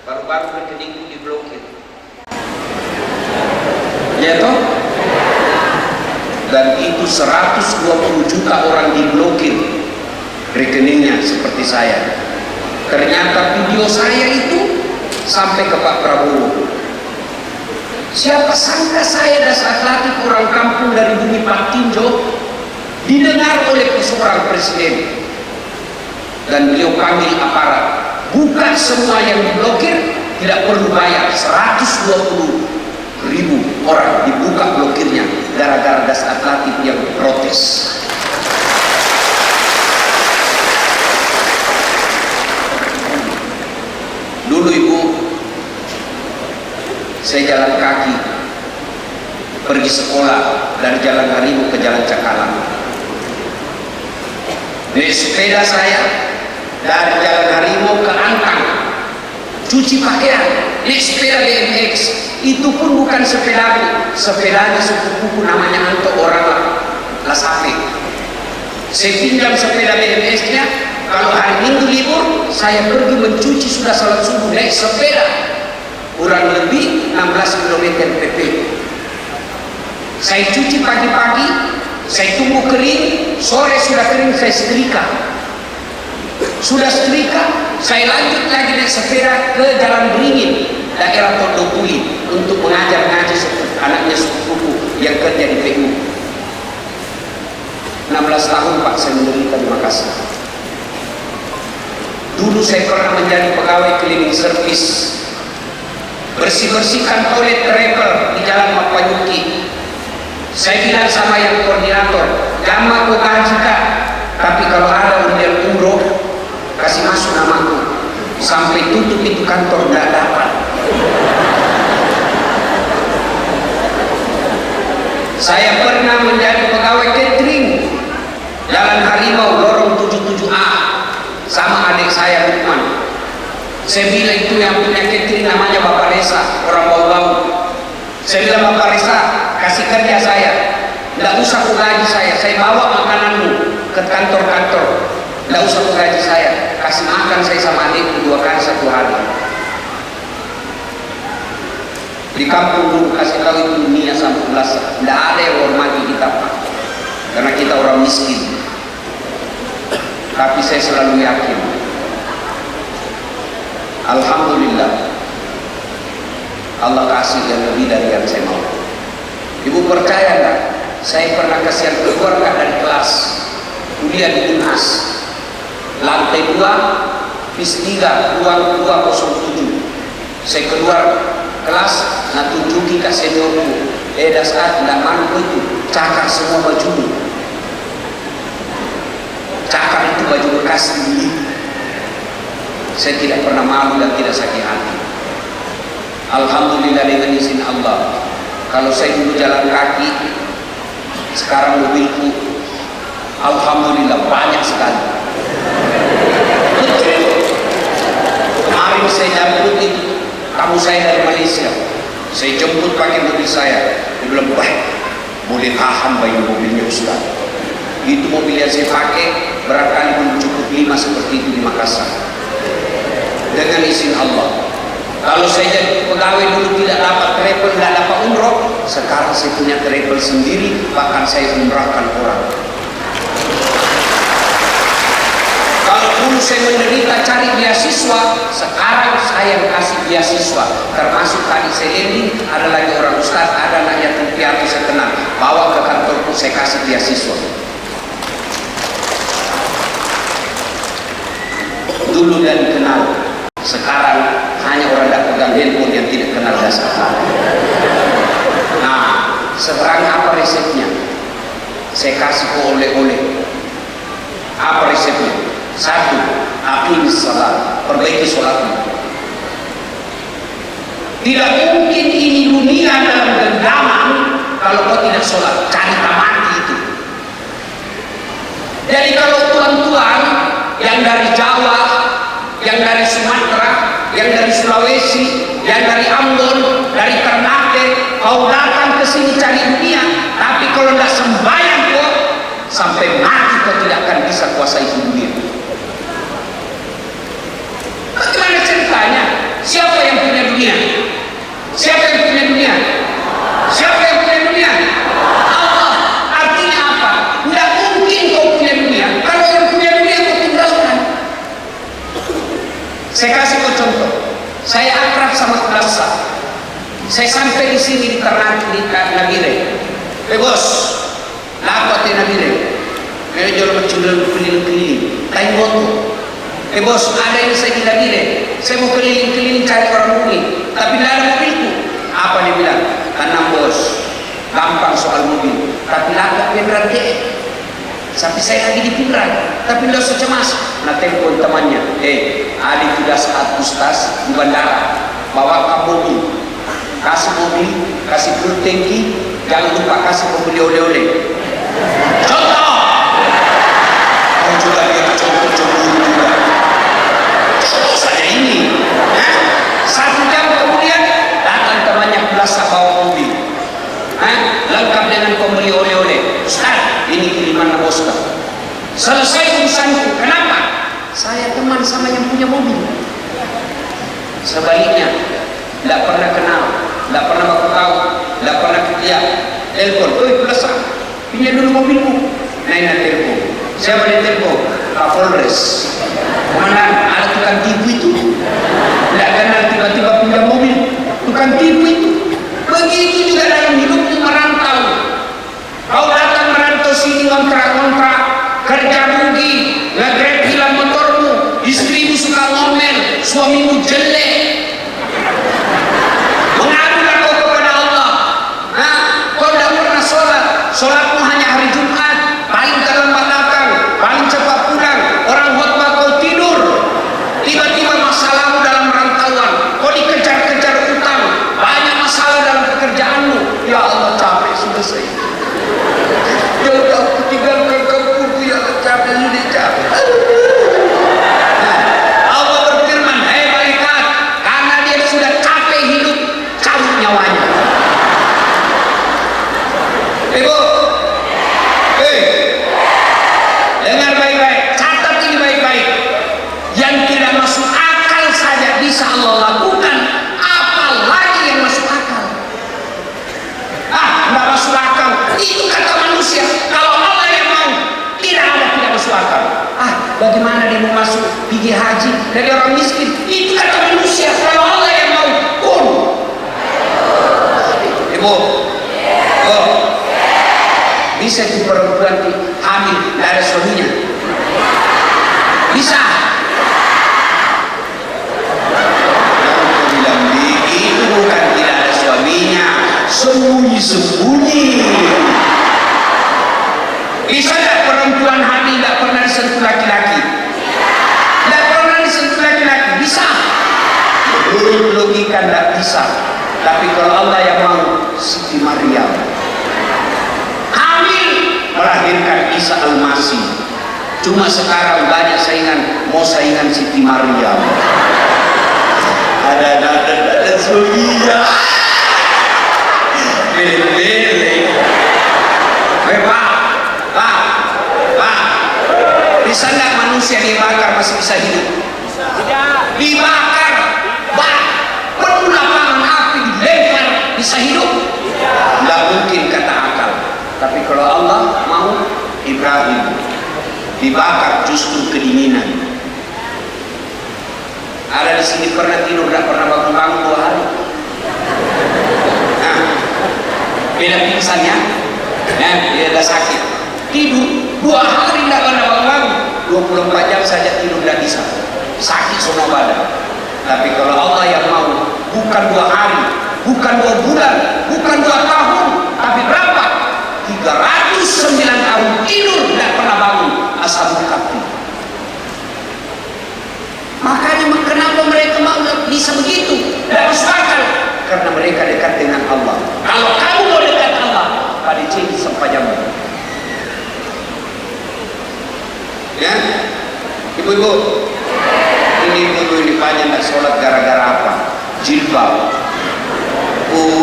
Baru-baru rekeningku diblokir. Ya toh? Dan itu 120 juta orang diblokir rekeningnya seperti saya. Ternyata video saya itu sampai ke Pak Prabowo. Siapa sangka saya dasar latih orang kampung dari bumi Patinjo didengar oleh seorang presiden. Dan beliau panggil aparat. Bukan semua yang diblokir tidak perlu bayar. 120.000 orang dibuka blokirnya gara-gara dasar latih yang protes. Dulu Ibu, saya jalan kaki pergi sekolah dari Jalan Harimau ke Jalan Cakalang. Naik sepeda saya dari Jalan Harimau ke Antang, cuci pakaian, naik sepeda BMX. Itu pun bukan sepedaku, sepedanya sepupuku namanya Anto orang Lasape. Saya pinjam sepeda BMX-nya. Kalau hari Minggu libur, saya pergi mencuci sudah salat subuh naik sepeda kurang lebih 16 km pp. Saya cuci pagi-pagi, saya tunggu kering, sore sudah kering saya setrika. Sudah setrika, saya lanjut lagi naik sepeda ke Jalan Beringin, daerah Tondopuli untuk mengajar ngaji anaknya sepupuku yang kerja di PU. 16 tahun Pak saya menderita di Makassar. Dulu saya pernah menjadi pegawai cleaning service, bersih-bersihkan toilet travel di Jalan Mapanyuki. Saya bilang sama yang koordinator, jangan aku gaji Kak, tapi kalau ada undian umroh kasih masuk namaku. Sampai tutup pintu kantor nggak dapat. Saya pernah menjadi pegawai catering Jalan Harimau lorong 77A sama adik saya Lukman. Saya bilang itu yang punya catering namanya Bapak Resa, orang bau-bau. Saya bilang Bapak Resa kasih kerja saya, nggak usah aku gaji saya bawa makananmu ke kantor-kantor, nggak usah aku gaji saya, kasih makan saya sama adikku 2 kali 1 hari. Di kampung dulu kasih tahu itu dunia sampai belas, nggak ada yang hormati kita Pak, karena kita orang miskin. Tapi saya selalu yakin, alhamdulillah Allah kasih yang lebih dari yang saya mau. Ibu percaya nggak? Saya pernah kasihan keluar nggak dari kelas, kuliah di UNAS, lantai 2, bis 3, ruang 207. Saya keluar kelas, nak tunjuki ke seniorku, dasar nggak mampu itu, cakar semua bajumu. Cakar itu baju bekas dibeli. Saya tidak pernah malu dan tidak sakit hati. Alhamdulillah dengan izin Allah. Kalau saya dulu jalan kaki, sekarang mobilku alhamdulillah banyak sekali. Kemarin saya jemput itu tamu saya dari Malaysia. Saya jemput pakai mobil saya. Dia bilang, "Wah, boleh tahan bayi mobilnya Ustaz." Itu mobil yang saya pakai barangkali pun cukup 5 seperti itu di Makassar. Dengan izin Allah. Kalau saya jadi pegawai dulu tidak dapat travel, tidak dapat umroh, sekarang saya punya travel sendiri, bahkan saya umrahkan orang. Kalau dulu saya menderita cari beasiswa, sekarang saya kasih beasiswa. Termasuk tadi saya landing, ada lagi orang ustaz, ada anak yatim piatu saya kenal, bawa ke kantorku saya kasih beasiswa. Dulu dan kenal, sekarang hanya orang tak pegang handphone yang tidak kenal dasar. Nah, sekarang apa resepnya? saya kasih ke oleh-oleh. Apa resepnya? Satu, aqimis salat, perbaiki sholatmu. Tidak mungkin ini dunia dalam genggaman kalau kau tidak sholat, cari mati itu. Jadi kalau tuan-tuan yang dari Jawa, yang dari Sumatera, yang dari Sulawesi, yang dari Ambon, dari Ternate, kau datang ke sini cari dunia, tapi kalau tidak sembahyang kau, sampai mati kau tidak akan bisa kuasai dunia. Bagaimana ceritanya? Siapa yang punya dunia? Siapa yang punya dunia? Siapa yang punya dunia? Allah. Artinya apa? Tidak mungkin kau punya dunia. Kalau yang punya dunia kau tinggalkan. Saya kasih kau contoh. Saya akrab sama Kulasa. Saya sampai di sini di Ternate di Nabire. Bos, lapor di Nabire. Saya jual macam keliling-keliling. Kain motor. Bos, ada yang saya di Nabire. Saya mau keliling-keliling cari orang mobil, tapi tidak ada mobilku. Apa dia bilang? Tenang bos, gampang soal mobil, tapi lagak Pinrang deh. Sampai saya lagi di Pinrang, tapi tidak usah cemas. Nah telepon temannya, ada tugas Ustaz di bandara, bawa mobil, kasih full tangki, jangan lupa kasih pembeli oleh-oleh. Contoh, kau juga lihat contoh-contoh juga. Contoh saja ini. 1 jam kemudian datang temannya Kulasa bawa mobil, lengkap dengan pembeli oleh-oleh. Ustaz, ini kiriman bos kau. Selesai urusanku. Kenapa? Saya teman sama yang punya mobil. Sebaliknya, tidak pernah kenal, tidak pernah aku tahu, tidak pernah kerja. Telepon, Kulasa, pinjam dulu mobilmu. Nah, telepon. Siapa yang telepon? Kapolres. Mana ada tukang tipu itu? Tidak kenal tiba-tiba pinjam mobil. Tukang tipu itu. Begitu juga dalam hidupmu merantau. Kau datang merantau sini kontrak-kontrak, kerja rugi, nge-grab hilang motormu, istrimu suka ngomel, suamimu jelek. Mengadulah kau kepada Allah. Kau tidak pernah sholat. Sholatmu hanya hari Jumat, paling terlambat datang, paling cepat pulang. Orang khotbah kau tidur. Tiba-tiba masalahmu dalam rantauan, kau dikejar-kejar utang, banyak masalah dalam pekerjaanmu. Ya Allah, capek sudah saya. Ya udah, aku tinggalkan kampungku, ya Allah, capek sudah capek. Allah berfirman, malaikat, karena dia sudah capek hidup, cabut nyawanya. Ibu, dengar baik-baik, catat ini baik-baik. Yang tidak masuk akal saja bisa Allah lakukan, apalagi yang masuk akal. Tidak masuk akal, itu kata manusia. Kalau Allah yang mau, tidak masuk akal. Bagaimana dia mau masuk pergi haji dari orang miskin? Itu kata manusia. Kalau Allah yang mau, kun. Ibu, bisa itu perempuan hamil dari suaminya? Bisa. Bilang begitu bukan tidak ada suaminya, sembunyi-sembunyi. Bisa tidak perempuan hamil tidak pernah disentuh laki-laki? Tidak pernah disentuh laki-laki? Bisa. Menurut logika tidak bisa. Tapi kalau Allah yang mau, Siti Maryam hamil melahirkan Isa Al-Masih. Cuma sekarang banyak mau saingan Siti Maryam. Ada suaminya. Lele. Pak. Bisa nggak manusia dibakar masih bisa hidup? Tidak. Dibakar, penuh lapangan api dilempar bisa hidup? Tidak mungkin kata akal. Tapi kalau Allah mau, Ibrahim dibakar justru kedinginan. Ada di sini pernah tidur, tidak pernah bangun-bangun 2 hari. Beda pingsannya, dia ada sakit. Tidur 2 hari tidak pernah bangun-bangun. 24 jam saja tidur tidak bisa. Sakit semua badan. Tapi kalau Allah yang mau, bukan 2 hari, bukan 2 bulan, bukan 2 tahun, tapi berapa? 309 tahun. Ya, ibu-ibu, ini ibu ini banyak tak sholat gara-gara apa? Jilbab.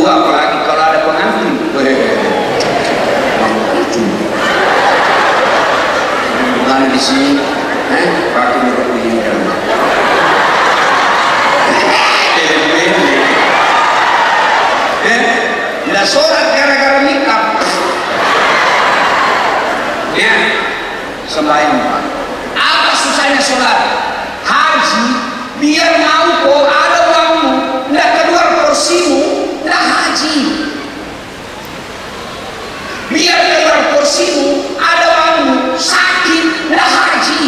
Apalagi kalau ada pengantin. Mana di sini? Pakai merok ini kan? Nggak sholat gara-gara nikah. Ya, sembahyang. Apa susahnya sholat? Haji, biar mau kok ada uangmu, nggak keluar porsimu, nggak haji. Biar keluar porsimu, ada uangmu, sakit, nggak haji.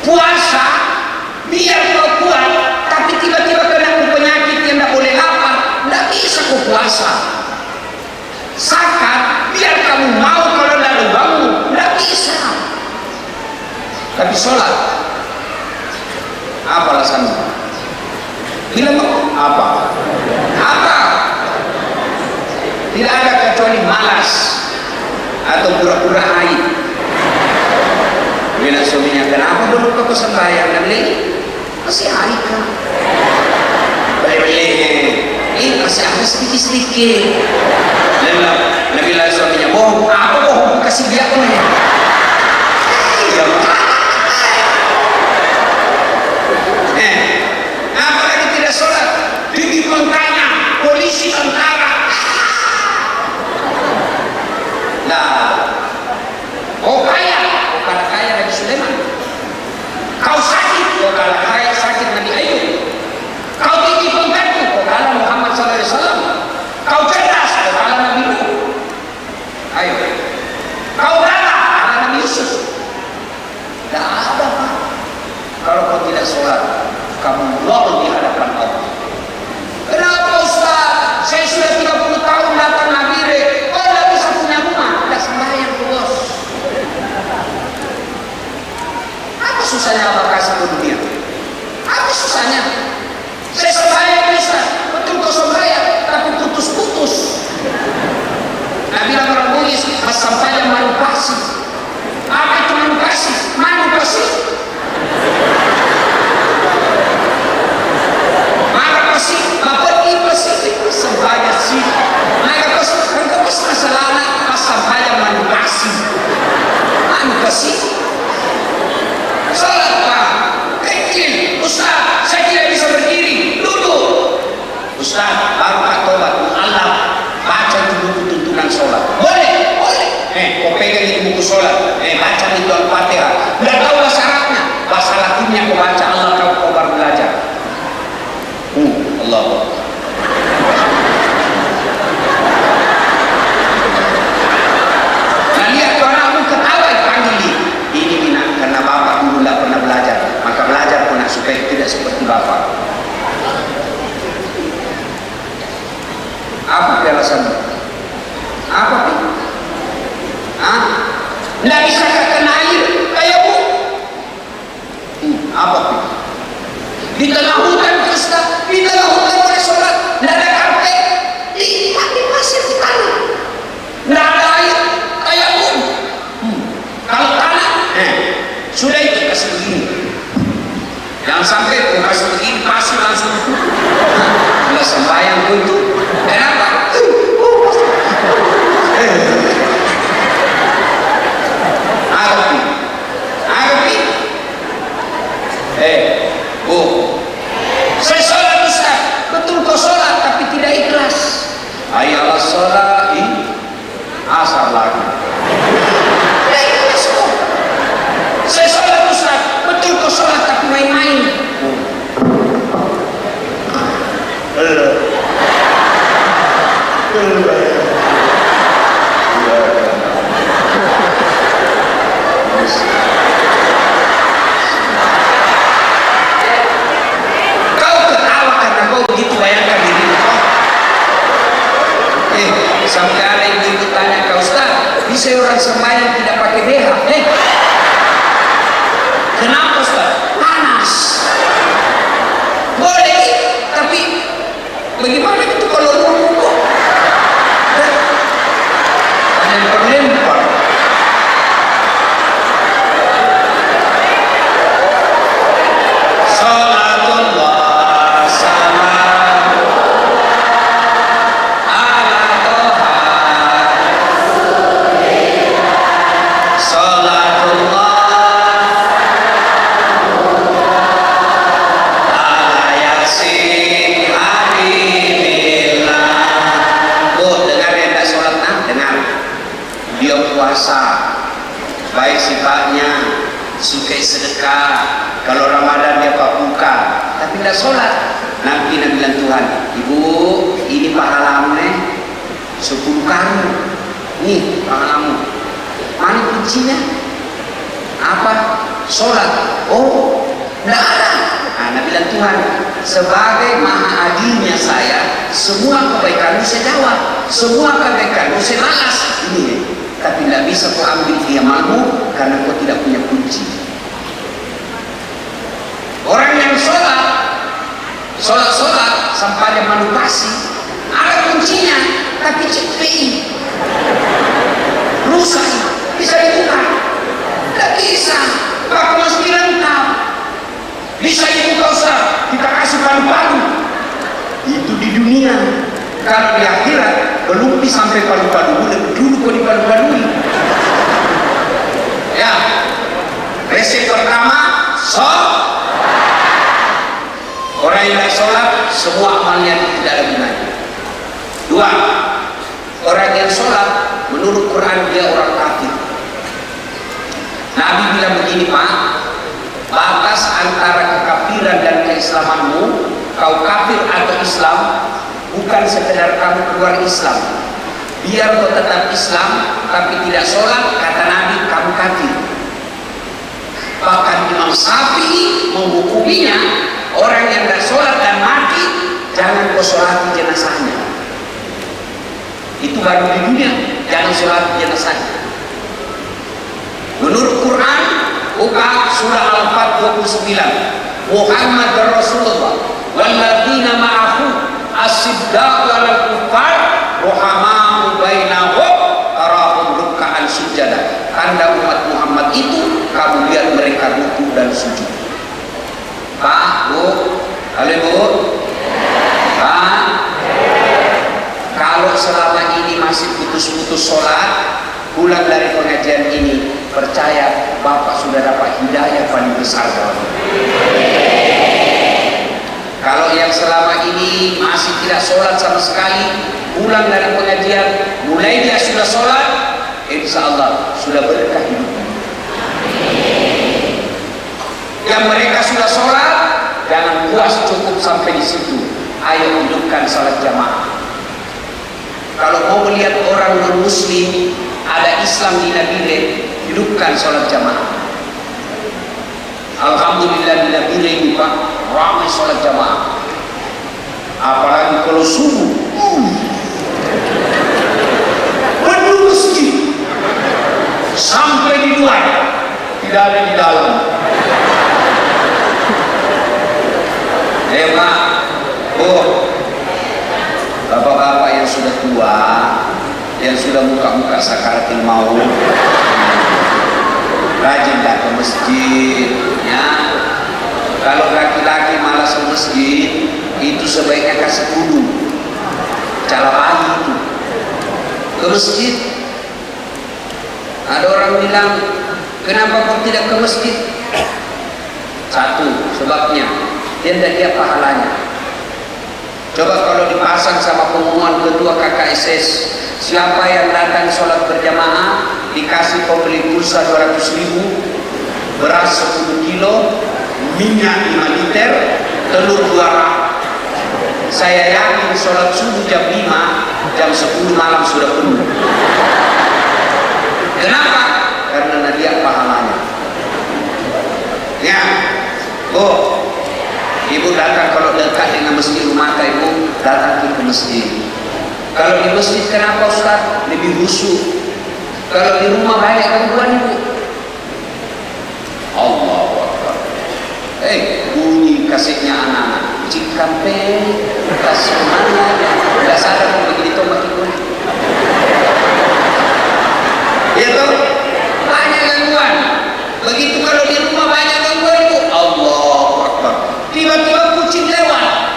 Puasa, biar kau kuat, tapi tiba-tiba kena penyakit yang nggak boleh lapar, nggak bisa kau puasa. Zakat, biar kamu mau kalau nggak ada uangmu, nggak bisa. Tapi sholat, apa alasannya? Bilang apa? Apa? Tidak ada kecuali malas atau pura-pura haid. Bila suaminya, kenapa dulu kau sembahyang? Dan beli masih haid kan? Beli ini masih ada sedikit-sedikit. Lalu bilang suaminya, bohong apa bohong? Kasih dia pun ya. Iya. Apa lagi tidak sholat? Di tentara, polisi tentara. Nah, kau kaya, kau kalah kaya Nabi Sulaiman. Kau sakit, kau kalah kaya sakit Nabi Ayub. Kau tinggi pangkatmu, kau kalah Muhammad SAW. Kau cerdas, kau kalah Nabi Nuh. Ayo, kau kalah Nabi Yusuf. Tidak ada Pak. Kalau kau tidak sholat, kamu lol di hadapan Allah. Kenapa Ustaz? Saya sudah 30 tahun datang Nagire, kau tidak bisa punya rumah, tidak sembahyang bos. Apa susahnya Allah kasih ke dunia? Apa susahnya? Saya sembahyang Ustaz, betul kau sembahyang, tapi putus-putus. Nabi orang Bugis, mas sampainya manupasi. Apa itu manupasi? Manupasi. Manupasi, mapati pasi, sampainya sih. Manupasi, engkau pas masalahnya, mas sampainya manupasi. Manupasi. Salat Pak, kecil, Ustaz, saya tidak bisa berdiri, duduk. Ustaz, baru tak tobat, Allah, baca itu buku tuntunan sholat. Boleh, boleh. Kau pegang itu buku sholat, baca itu Al-Fatihah. Tidak tahu bahasa Arabnya, bahasa Latinnya kau baca, Allah kau baru belajar. Allah. Nah lihat tuh anakmu ketawa, panggil dia. Ini Mina, karena bapak dulu tidak pernah belajar, maka belajar pun supaya tidak seperti bapak. Apa alasannya? Apa pi? Nggak bisa kena air kayak bu? Apa pi? Di tengah hutan Ustaz, di tengah hutan boleh sholat, nggak ada karpet, di pasir di tanah, nggak ada air kayak bu. Kalau tanah, sudah itu kasih begini. Jangan sampai kau kasih begini pasir langsung. Nggak sembahyang kau itu. Kenapa? Arabi. Bu. Saya sholat Ustaz. Betul kau sholat tapi tidak ikhlas. Ayolah sholat asar lagi. Tidak ikhlas kok. Saya sholat Ustaz. Betul kau sholat tapi main-main. Kau ketawa karena kau begitu bayangkan diri kau. Sampai ada ibu tanya kau, Ustaz, bisa orang sembahyang tidak pakai BH? Kenapa Ustaz? Panas. Boleh, tapi bagaimana itu kalau lumpuh? Ada yang berlempar. baik sifatnya, suka sedekah, kalau Ramadan dia buka, tapi tidak sholat. Nanti Nabi bilang Tuhan, ibu ini pahalamu 10 kali, nih pahalamu. Mana kuncinya? Apa? Sholat. Oh, tidak ada. Nah, Nabi bilang Tuhan, sebagai maha adilnya saya, semua kebaikanmu saya jawab, semua kebaikanmu saya balas. Ini, tapi tidak bisa kau ambil amalmu karena kau tidak punya kunci. Orang yang sholat sampai dia manipulasi, ada kuncinya, tapi CPI rusak, bisa dibuka, tidak bisa. Pak masih lengkap, bisa dibuka Ustaz, kita kasih palu-palu. Itu di dunia. Kalau di akhirat belum sampai palu-palu, dulu kau dipalu-palui. Ya, resep pertama, orang yang sholat, semua amalnya tidak ada gunanya. 2, orang yang sholat, menurut Quran dia orang kafir. Nabi bilang begini, Pak, batas antara kekafiran dan keislamanmu, kau kafir atau Islam, bukan sekedar kamu keluar Islam. Biar kau tetap Islam, tapi tidak sholat, kata Nabi, kamu kafir. Bahkan Imam Syafi'i menghukuminya, orang yang tidak sholat dan mati, jangan kau sholati jenazahnya. Itu baru di dunia, jangan sholati jenazahnya. Menurut Quran, buka surah Al-Fat 29, Muhammad Rasulullah walladzina ma'ahu asyidda'u 'alal kuffar ruhama'u bainahum tarahum ruk'an sujada. Tanda umat Muhammad itu kamu lihat mereka rukuk dan sujud. Pak, Bu, halo Bu, Pak, kalau selama ini masih putus-putus sholat, pulang dari pengajian ini, percaya Bapak sudah dapat hidayah paling besar. Kalau yang selama ini masih tidak sholat sama sekali, pulang dari pengajian, mulai dia sudah sholat, insya Allah sudah berkah hidupnya. Yang mereka sudah sholat, jangan puas cukup sampai di situ. Ayo hidupkan salat jamaah. Kalau mau melihat orang non-muslim ada Islam di Nabile, hidupkan sholat jamaah. Alhamdulillah di Nabile ini Pak, ramai sholat jamaah. Apalagi kalau subuh, penuh masjid, sampai di luar, tidak ada di dalam. Pak, Bu, bapak-bapak yang sudah tua, yang sudah muka-muka sakaratul maut, rajinlah ke masjid, ya. Kalau laki-laki malas ke masjid, itu sebaiknya kasih kudu, cala bayi itu, ke masjid. Ada orang bilang, kenapa kau tidak ke masjid? Satu, sebabnya dia tidak lihat pahalanya. Coba kalau dipasang sama pengumuman ketua KKSS, siapa yang datang sholat berjamaah dikasih pembeli pulsa 200.000, beras 10 kilo, minyak 5 liter, telur 2 rak. Saya yakin sholat subuh jam 5, jam 10 malam sudah penuh. Kenapa? Karena nadia pahalanya. Ya, Bu, Ibu datang kalau dekat dengan masjid rumah Ibu, datang ke masjid. Kalau di masjid kenapa Ustaz? Lebih khusyuk. Kalau di rumah banyak gangguan Ibu. Allahu Akbar. Bunyi kasetnya anak-anak. Cikampe, kasih mana? Tidak sadar mau begini tomat Ibu. Ya toh? Banyak gangguan. Begitu kalau di rumah banyak gangguan Ibu. Allahu Akbar. Tiba-tiba kucing lewat.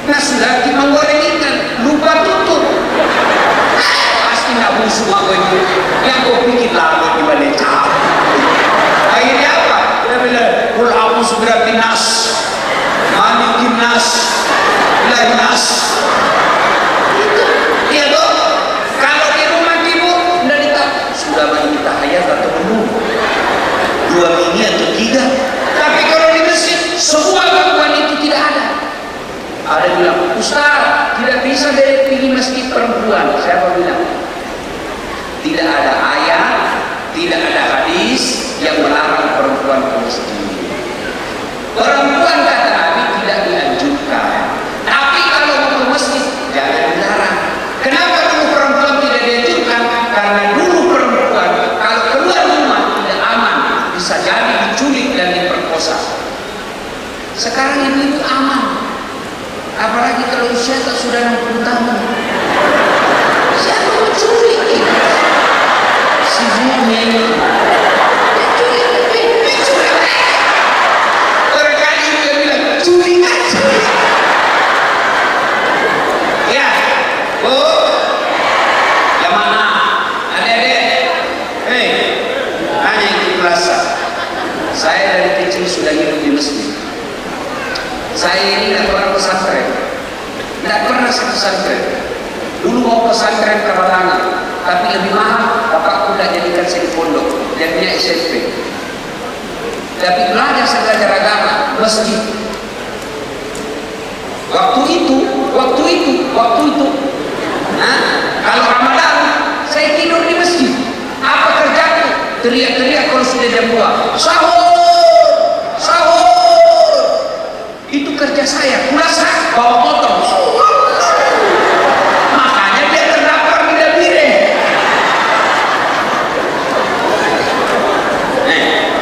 Nah sudah kita goreng ikan, lupa tutup. Pasti nggak busuk aku itu. Yang kau pikir lama di balik cap. Akhirnya apa? Dia bilang, "Kul a'udzu birabbin nas, malikin nas, ilahin nas." yang melarang perempuan ke masjid. Perempuan kata Nabi tidak dianjurkan, tapi kalau mau ke masjid jangan dilarang. Kenapa dulu perempuan tidak dianjurkan? Karena dulu perempuan kalau keluar rumah tidak aman, bisa jadi diculik dan diperkosa. Sekarang ibu-ibu aman, apalagi kalau usia tak sudah 60 tahun. Siapa mau culik? Si Zumi barangkali dia bilang culik aja. Ya, Bu, yang mana? Adik-adik, hanya itu merasa. Saya dari kecil sudah hidup di masjid. Saya ini tidak pernah pesantren, tidak pernah pesantren. Dulu mau pesantren Karalangan, tapi lebih mahal. Bapakku tidak jadikan saya di pondok, dia punya SMP. Tapi belajar agama masjid. Waktu itu, nah, kalau Ramadan saya tidur di masjid. Apa kerjaku? Teriak-teriak kalau sudah jam 2. Sahur. Itu kerja saya. Pulang bawa motor. Makanya dia terdampar di Dabire.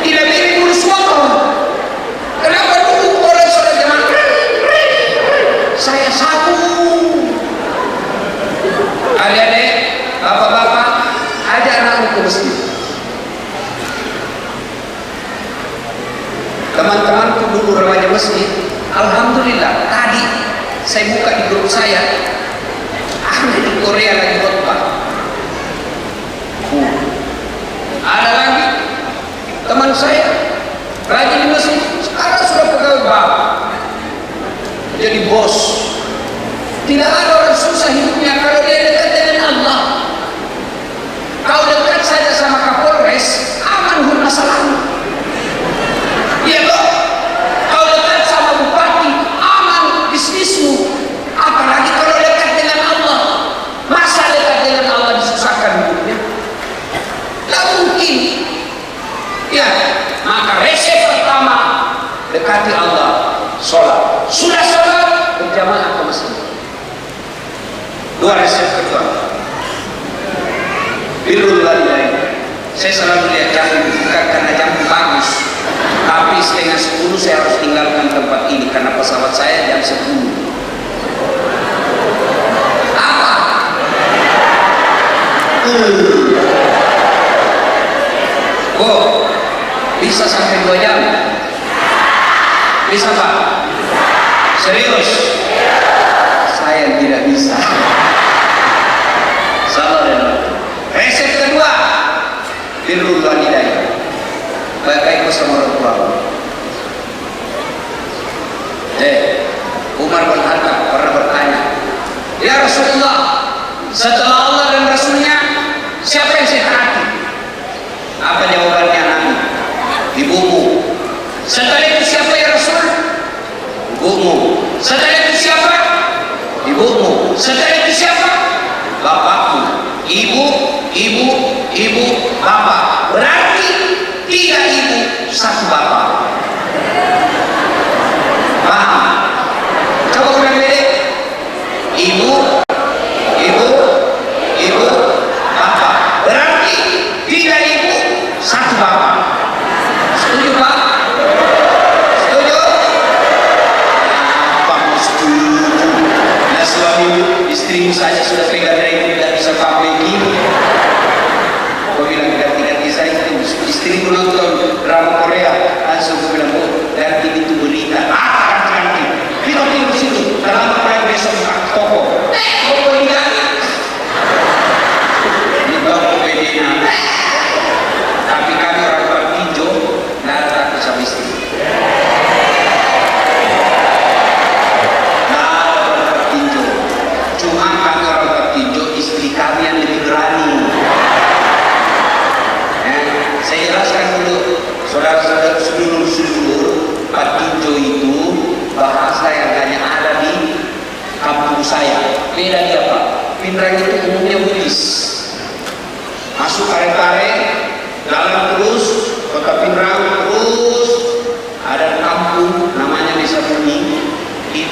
Di Dabire ngurus motor. Kenapa dulu orang sudah zaman saya sapu. Adik-adik, bapak-bapak, ajak anakmu ke masjid. Teman-temanku dulu remaja masjid. Alhamdulillah, tadi saya buka di grup saya, ada di Korea lagi khotbah. Ada lagi teman saya rajin di masjid, sekarang sudah pegawai bank, jadi bos. Tidak ada orang susah hidupnya kalau dia dekat dengan Allah. Kau dekat saja sama Kapolres, aman masalahmu. Iya toh? Kau dekat sama bupati, aman bisnismu. Apalagi kalau dekat dengan Allah. Masa dekat dengan Allah disusahkan hidupnya? Tak mungkin. Ya, maka resep pertama dekati Allah, sholat. Sudah sholat, berjamaah ke masjid. Dua resep kedua. Birrul walidain. Saya selalu lihat jam bukan karena jam bagus, tapi 9:30 saya harus tinggalkan tempat ini karena pesawat saya jam 10. Apa? Oh, bisa sampai 2 jam? Bisa Pak? Serius? Saya tidak bisa. Sabar ya. Resep kedua, birrul walidain. Baik-baik sama orang tua. Umar bin Khattab pernah bertanya, ya Rasulullah, setelah Allah dan Rasulnya, siapa yang saya taati? Apa jawabannya Nabi? Ibumu. Setelah itu siapa ya Rasul? Ibumu. Setelah itu siapa? Ibumu. Setelah itu siapa? Bapakmu. Ibu, bapak. Berarti 3 ibu, 1 bapak. Paham? Coba ulang beda. Ibu, bapak. Berarti 3 ibu, 1 bapak. Setuju Pak? Setuju? Apa mau setuju? Nah suami istrimu saja sudah pegang dari tidak bisa pamit ini. Kau bilang ganti-ganti saya istrimu nonton drama Korea, langsung kau bilang, oh ganti itu berita. Ganti. Kita tidur situ, dalam apa besok toko. Toko ini ganti. Ini toko bedena. Tapi kami orang bertinju, nggak takut sama istri. Nggak orang bertinju. Cuma kami orang bertinju, istri kami yang lebih berani. Saya jelaskan dulu, saudara-saudara sedulur-sedulur, bertinju itu bahasa yang hanya ada di kampung saya. Beda dia Pak. Pindrang itu umumnya Buddhis. Masuk tarik-tarik, jalan terus, kota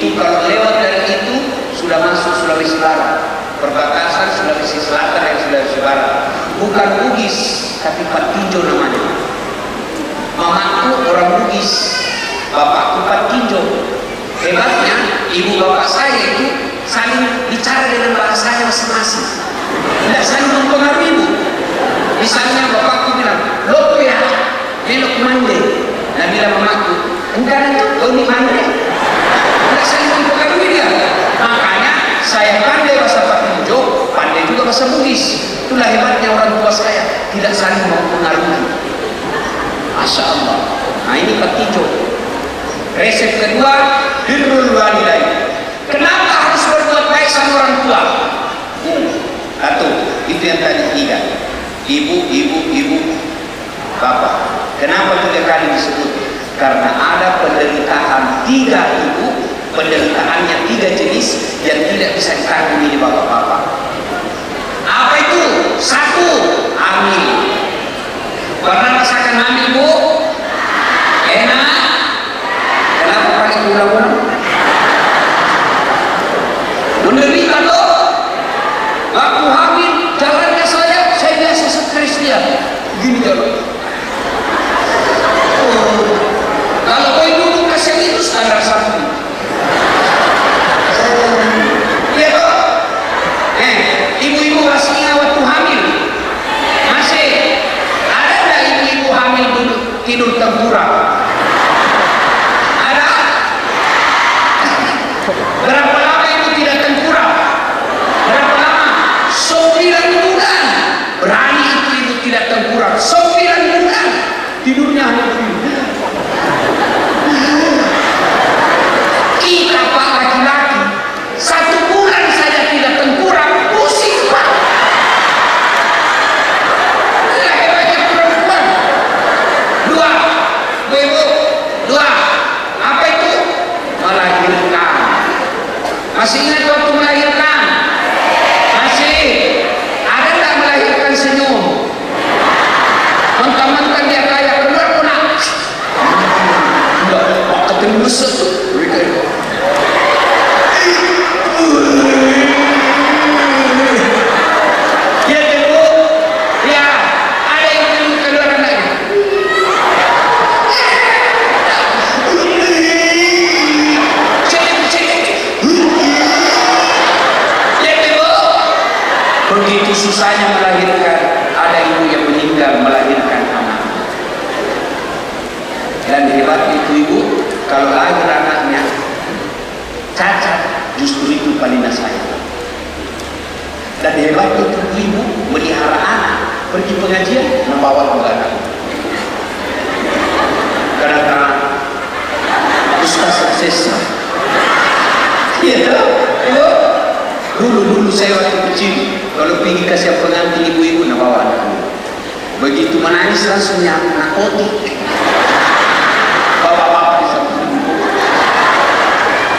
Itu kalau lewat dari itu sudah masuk Sulawesi Barat, perbatasan Sulawesi Selatan dan Sulawesi Barat. Bukan Bugis, tapi Patinjo namanya. Mamaku orang Bugis, bapakku Patinjo. Hebatnya ibu bapak saya itu saling bicara dengan bahasanya masing-masing, tidak saling mempengaruhi ibu. Misalnya bapakku bilang lopo ya, belok mande. Nah bilang mamaku, enggak itu kau ni mande. Tidak saling mempengaruhi dia. Makanya saya pandai bahasa Patinjo, pandai juga bahasa Bugis. Itulah hebatnya orang tua saya, tidak saling mempengaruhi. Masya Allah. Nah ini Patinjo. Resep kedua, birrul walidain. Kenapa harus berbuat baik sama orang tua? Satu, itu yang tadi tiga. Ibu, bapak. Kenapa 3 kali disebut? Karena ada penderitaan 3 ibu, penderitaannya 3 jenis yang tidak bisa ditanggung di bapak-bapak. Apa itu? 1, hamil. Pernah rasakan hamil, Bu? Enak? Kenapa pakai ulang-ulang? Menderita loh. Aku hamil, jalannya saya biasa stres dia. Gini jalan. Kalau kau duduk kasihan itu standar satu. Iya toh? Ibu-ibu masih ingat waktu hamil? Masih? Ada nggak ibu-ibu hamil duduk tidur tengkurap? Ada? Berapa lama ibu tidak tengkurap? Berapa lama? 9 bulan. Berani itu ibu tidak tengkurap. 9 bulan. Tidurnya hanya begini. Kita Pak laki-laki 1 bulan saja tidak tengkurap, pusing Pak. Inilah hebatnya perempuan. 2, ibu, 2. Apa itu? Melahirkan. Masih ingat waktu melahirkan? Masih. Ada tak melahirkan senyum? Mentang-mentang dia kaya keluar pun nak. Enggak, Pak ketemu besar tuh. Ya ibu, ya ada yang keluar anaknya. Ya ibu, begitu susahnya melahirkan, ada ibu yang meninggal melahirkan anak. Dan hebat itu ibu, kalau lahir anaknya cacat, justru itu paling sayang. Dan hebat itu ibu melihara anak, pergi pengajian membawa anak. Kadang-kadang Ustaz sukses. Iya tahu? Dulu saya waktu kecil kalau pergi kasih pengantin ibu-ibu membawa anak. Begitu menangis langsung narkotik. Bapak-bapak di samping.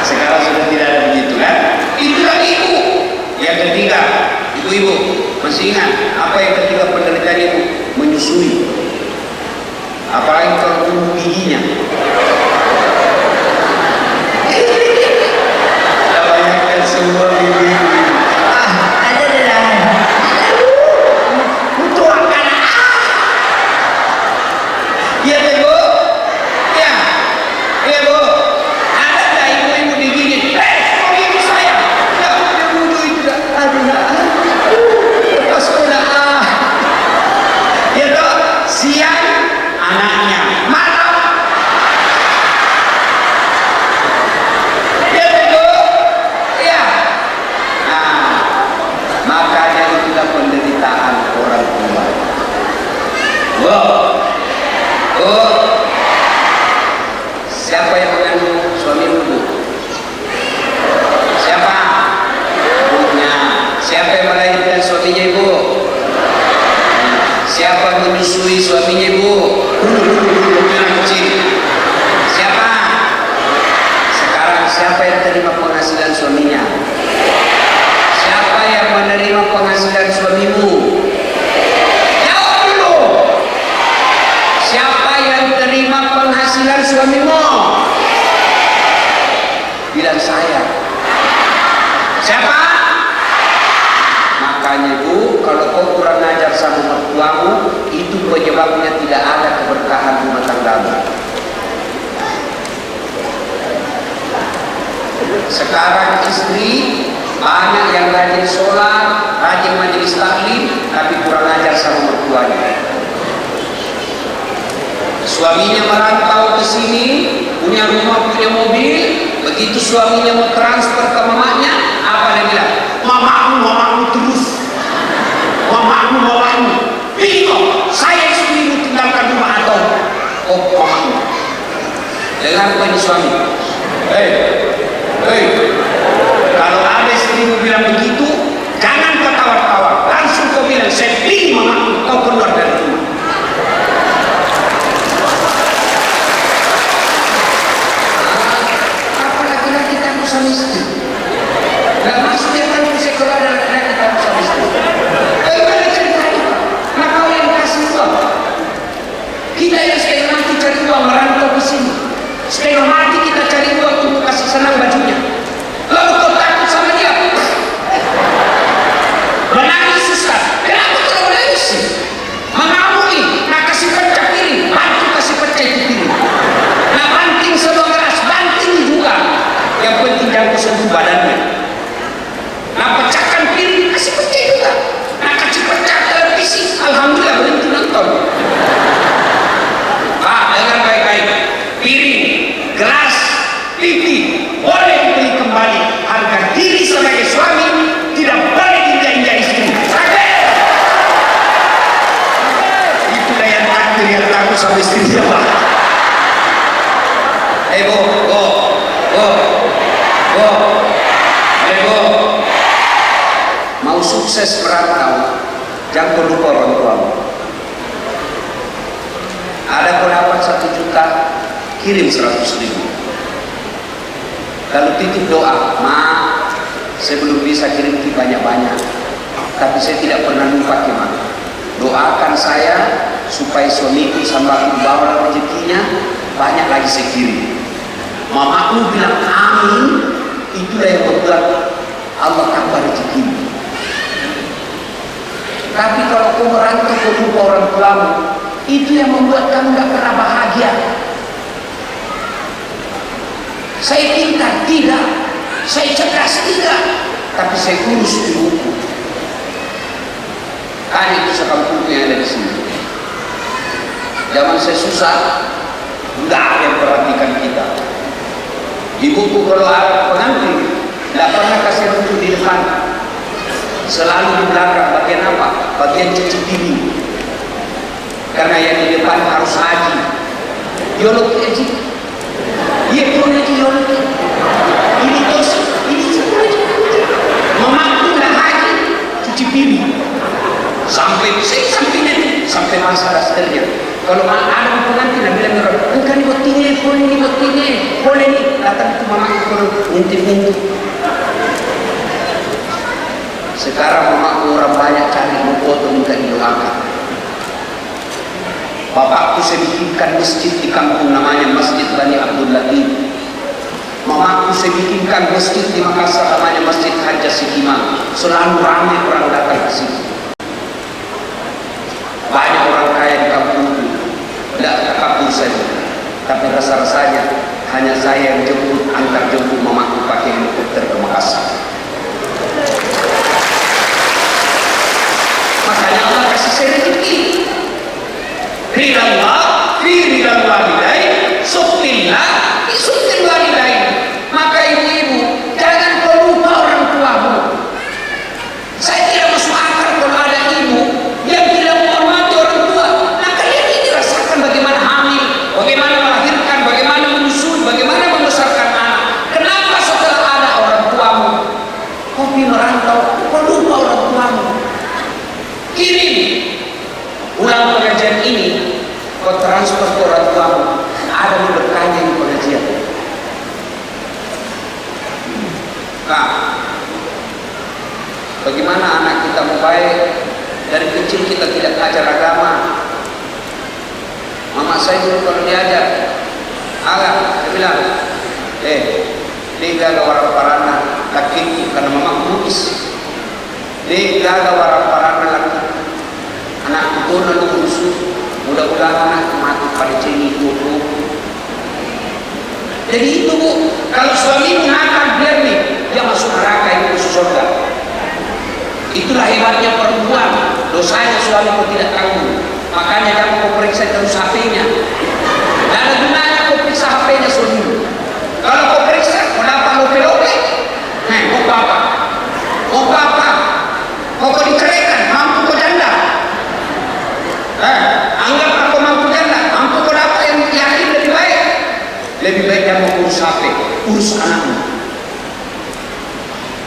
Sekarang sudah tidak ada begitu kan? Itulah ibu. Yang ketiga, ibu-ibu masih ingat apa yang ketiga penderitaan ibu? Menyusui. Apalagi kalau tumbuh giginya. Kita banyakkan semua gigi. Ada dah. Untuk akan. Iya ibu. Ya bu. Ada tak ibu-ibu digigit? Kau gigi saya. Ya ibu itu dah. Aduh nak. Lepas kau nak. Ya toh. Siang anaknya. Malam. Ya bu. Ya. Nah, makanya itulah penderitaan orang tua. Siapa yang mengandung suamimu, Bu? Siapa? Ibunya. Siapa yang melahirkan suaminya, Ibu? Siapa menyusui suaminya, Ibu? Anak kecil. Siapa? Sekarang siapa yang terima penghasilan suaminya? Siapa yang menerima penghasilan suamimu? Jawab dulu. Siapa yang terima penghasilan suamimu? Bila ngajar saya. Siapa? Makanya Bu, kalau kau kurang ngajar sama mertuamu, itu penyebabnya tidak ada keberkahan rumah tanggamu. Sekarang istri banyak yang rajin sholat, rajin majelis taklim, tapi kurang ajar sama mertuanya. Suaminya merantau ke sini, punya rumah, punya mobil, begitu suaminya mau transfer ke mamanya, apa dia bilang? Mamamu terus, mamamu. Bingung, saya suruh tinggalkan rumah atau mamamu. Dengar ini suami. Kalau ada istrimu bilang begitu, jangan kau tawar-tawar, langsung kau bilang, saya pilih mamamu, kau keluar dari rumah. Apa laki-laki takut sama istri? Gak maksudnya kan bisa keluar dari laki-laki takut sama istri. Bagaimana ceritanya? Nah kau yang kasih uang, kita yang setengah mati cari uang merantau ke sini, setengah mati kita cari uang untuk kasih senang bajunya. Lalu kau takut sama dia? Menangis susah. Kenapa kau menangis? Mengamui, nak kasih pecah piring, bantu kasih pecah itu piring. Nak banting semua gelas, banting juga. Yang penting jangan sentuh badannya. Nak pecahkan piring, kasih pecah juga. Nak kasih pecah televisi, alhamdulillah berhenti nonton. Dengar baik-baik. Piring, gelas, TV boleh dibeli kembali. Harga diri sebagai suami tidak boleh diinjak-injak istri. Itulah yang takdir yang takut sama istri dia, Pak. Bo. Mau sukses merantau, jangan lupa orang tuamu. Ada pendapat 1 juta, kirim 100.000. Lalu titip doa, maaf, saya belum bisa kirim banyak-banyak, tapi saya tidak pernah lupa Kima. Doakan saya supaya suamiku sambil bawa rezekinya banyak lagi saya kirim. Mamaku bilang amin, itulah yang membuat Allah tambah rezekimu. Tapi kalau kau merantau kau lupa orang tuamu, itu yang membuat kamu gak pernah bahagia. Saya pintar, tidak. Saya cerdas, tidak. Tapi saya kurus ibuku. Kan itu sekampung yang ada di sini. Zaman saya susah, nggak ada yang perhatikan kita. Ibuku kalau ada pengantin, nggak pernah kasih rujuk di depan. Selalu di belakang. Bagian apa? Bagian cuci piring. Karena yang di depan harus haji. Yolok haji. Iya pun haji yolok. Ini tos, ini semua haji. Mamaku dah haji, cuci piring. Sampai nanti, sampai masa dasternya. Kalau ada pengantin bilang orang, engkau ni buat ini, boleh ni. Datang itu mamaku kalau ngintip-ngintip. Sekarang mamaku orang banyak cari foto minta didoakan. Bapakku saya bikinkan masjid di kampung namanya Masjid Bani Abdul Latif. Mamaku saya bikinkan masjid di Makassar namanya Masjid Haja Sikimang. Selalu ramai orang datang ke sini. Banyak orang kaya di kampung itu. Tidak takabur saja. Tapi rasa-rasanya hanya saya yang antar jemput mamaku pakai helikopter ke Makassar. Makanya Allah kasih saya rezeki. Ridallah, fi ridal walidain, sukillah, fi sukil walidain. Maka ibu-ibu, jangan kau lupa orang tuamu. Saya tidak masuk akal kalau ada ibu yang tidak menghormati orang tua. Nah kalian ini rasakan bagaimana hamil, bagaimana melahirkan, bagaimana menyusui, bagaimana membesarkan anak. Kenapa setelah ada orang tuamu, kau pergi merantau, kau lupa orang tuamu? Kirim ulang pengajian ini, kau transfer ke orang tuamu. Ada yang bertanya di pengajian. Nah, bagaimana anak kita mau baik? Dari kecil kita tidak ajar agama. Mama saya dulu kalau diajar, dia bilang, Dega warang-warana laki karena memang lukis. Dega warang-warana laki anak itu lalu musuh. Mudah-mudahan anak mati pada cini itu. Jadi itu Bu, kalau suami nakal biar nih dia masuk neraka itu masuk surga. Itulah hebatnya perempuan. Dosanya suamiku tidak tahu. Makanya jangan kau periksa terus HP-nya. Tidak ada gunanya kau periksa HP-nya suami. Kalau kau periksa, kau dapat lope-lope. Mau apa? Mau apa? Kau diceraikan, mampu kau janda. Anggap aku mampu janda, mampu kau dapat yang yakin lebih baik. Lebih baik yang mau urus HP, urus anakmu.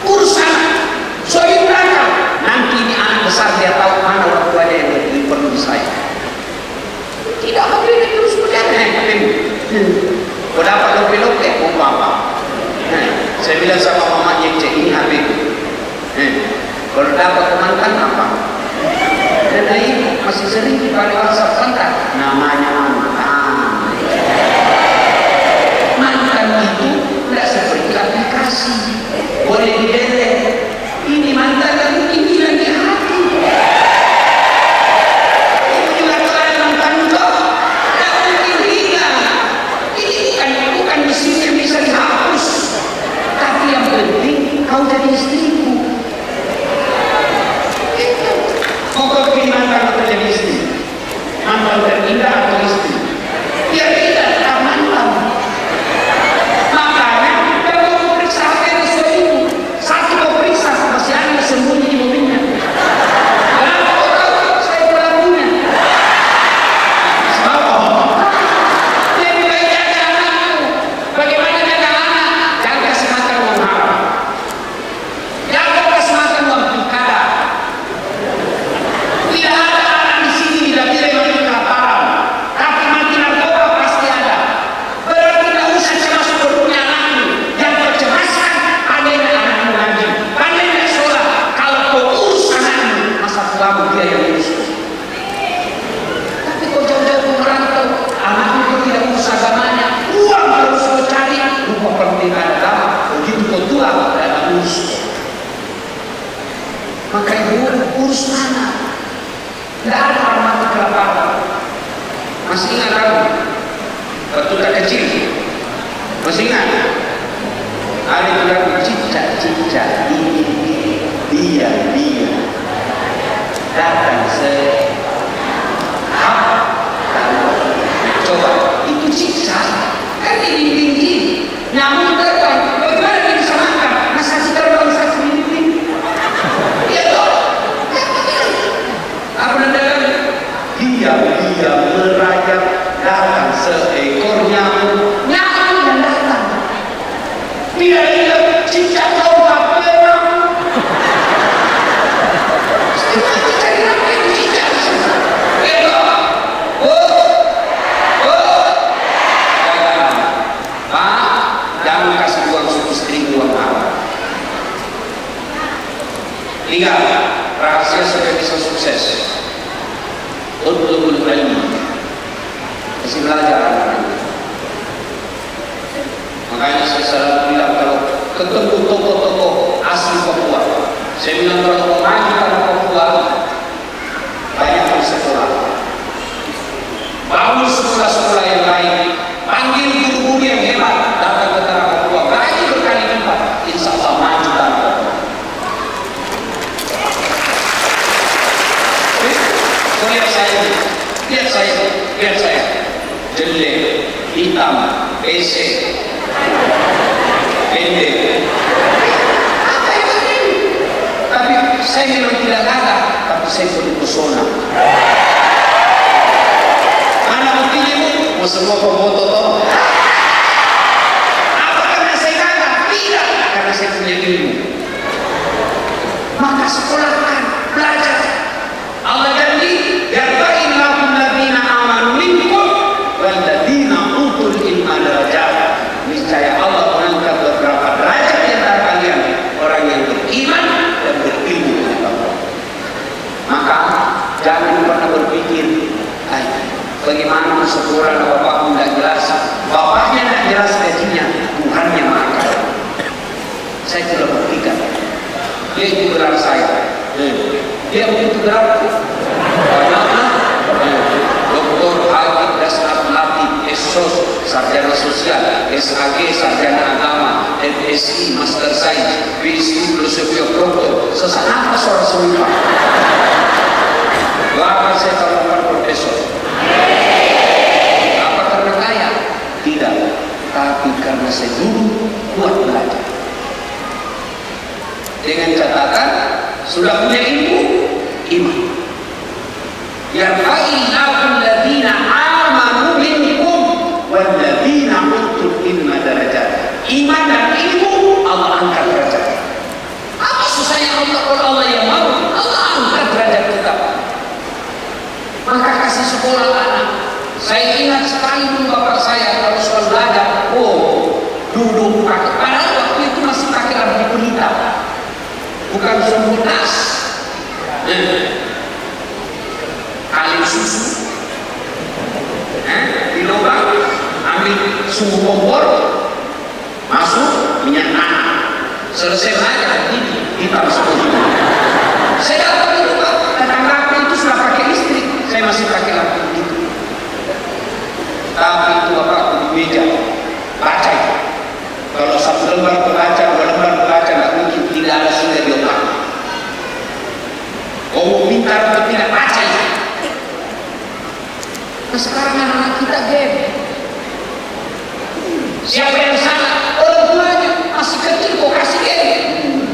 Urus anak. Suami nakal. Nanti ini anak besar dia tahu mana orang tuanya yang lebih perlu disayang. Tidak boleh terus berjalan. Kau dapat lope-lope, mau apa? Saya bilang sama mama cek ini HP itu. Kalau dapat mantan apa? Dan ini masih sering dipakai WhatsApp mantan. Namanya mantan. Mantan itu tidak seperti aplikasi. Boleh di-delete. Ini mantan dan mungkin hilang di hati. Ini juga kalau mantan kau tidak mungkin hilang. Ini bukan mesin yang bisa dihapus. Tapi yang penting kau jadi istriku. Mau kau pilih mantan atau jadi istri? Mantan terindah atau istri? Ya tidak, tak mantan. Makanya kalau kau periksa HP suamimu, satu kau periksa masih ada sembunyi di mobilnya. Kenapa kau tahu saya pelakunya? Sebab lebih baik jaga anakmu. Bagaimana jaga anak? Jangan kasih makan uang haram. Jangan kasih makan uang pilkada. Tidak ada anak di sini tidak boleh mati kelaparan. Tapi mati narkoba pasti ada. Berarti tidak usah cemas perutnya anakmu. Yang kau cemaskan pandainya anakmu lagi. Pandainya sekolah. Kalau kau urus anakmu, masa tuamu dia yang urus. Tapi kau jauh-jauh merantau, anakmu kau tidak urus agamanya. Uang terus kau cari. Lupa pendidikan agama. Begitu kau tua, tidak urus. Maka ibu urus anak. Tidak ada orang mati kelaparan. Masih ingat kamu? Waktu tak kecil. Masih ingat? Ada yang bilang cicak-cicak ini dia datang coba itu cicak kan ini tinggi nyamuk terbang bagaimana dia bisa makan masa si terbang saja ini ya toh apa namanya dia merayap datang seekor nyamuk yang datang tidak ada cicak kau tak pernah cari apa itu cicak Pak jangan kasih uang untuk istri uang haram. 3 rahasia supaya bisa sukses untuk ilmu mesti belajar anak-anak. Makanya saya selalu bilang kalau ketemu tokoh-tokoh asli Papua, saya bilang kalau mau maju tanah Papua banyak sekolah, bangun sekolah-sekolah yang lain, panggil guru-guru yang hebat datang ke tanah Papua, berkali lipat, insya Allah maju tanah Papua. Lihat saya, jelek, hitam, pesek, pendek. Apa itu ini? Tapi saya memang tidak gagah, tapi saya penuh pesona. Mana buktinya Bu? Mau semua foto toh? Apa karena saya gagah? Tidak, karena saya punya ilmu. Maka sekolahkan, belajar. Allah janji, yarfa'in lahum ladina amanu minkum wal ladina utul ilma darajat. Niscaya Allah mengangkat beberapa derajat di antara kalian, orang yang beriman dan berilmu. Maka jangan pernah berpikir, bagaimana sekolah bapakmu tidak jelas, bapaknya tidak jelas gajinya, Tuhannya makan. Saya sudah buktikan. Dia itu gelar saya. Dia begitu gelar. Doktor Haji Dasar Latif Esos, sarjana sosial, SAG sarjana agama, MSI Master Science, PhD Filosofi of Doktor. Sesanapa seorang semua. Bahkan saya calonkan profesor. Apa karena kaya? Tidak. Tapi karena saya dulu buat belajar. Dengan catatan sudah punya ilmu, iman. Yarfa'illahu alladziina aamanu minkum walladziina utul ilma darajat. Iman dan ilmu Allah angkat derajat. Apa susahnya Allah kalau Allah yang mau? Allah angkat derajat kita. Maka kasih sekolah anak. Saya ingat sekali dulu bapak saya kalau soal belajar, duduk pakai. Padahal waktu itu masih pakai lampu pelita, bukan sumbu tas. Kalim susu, di lubang ambil sumbu kompor, masuk minyak tanah, selesai belajar hitam seperti itu. Saya dapat itu pak, tetangga itu sudah pakai listrik, saya masih pakai lampu itu. Tapi itu bapak di meja baca itu. Kalau satu lembar baca, dua lembar baca, nggak mungkin tidak ada sehingga di otak. Mau pintar atau tidak baca itu. Nah sekarang anak-anak kita game. Siapa yang salah? Orang tuanya masih kecil kok kasih game.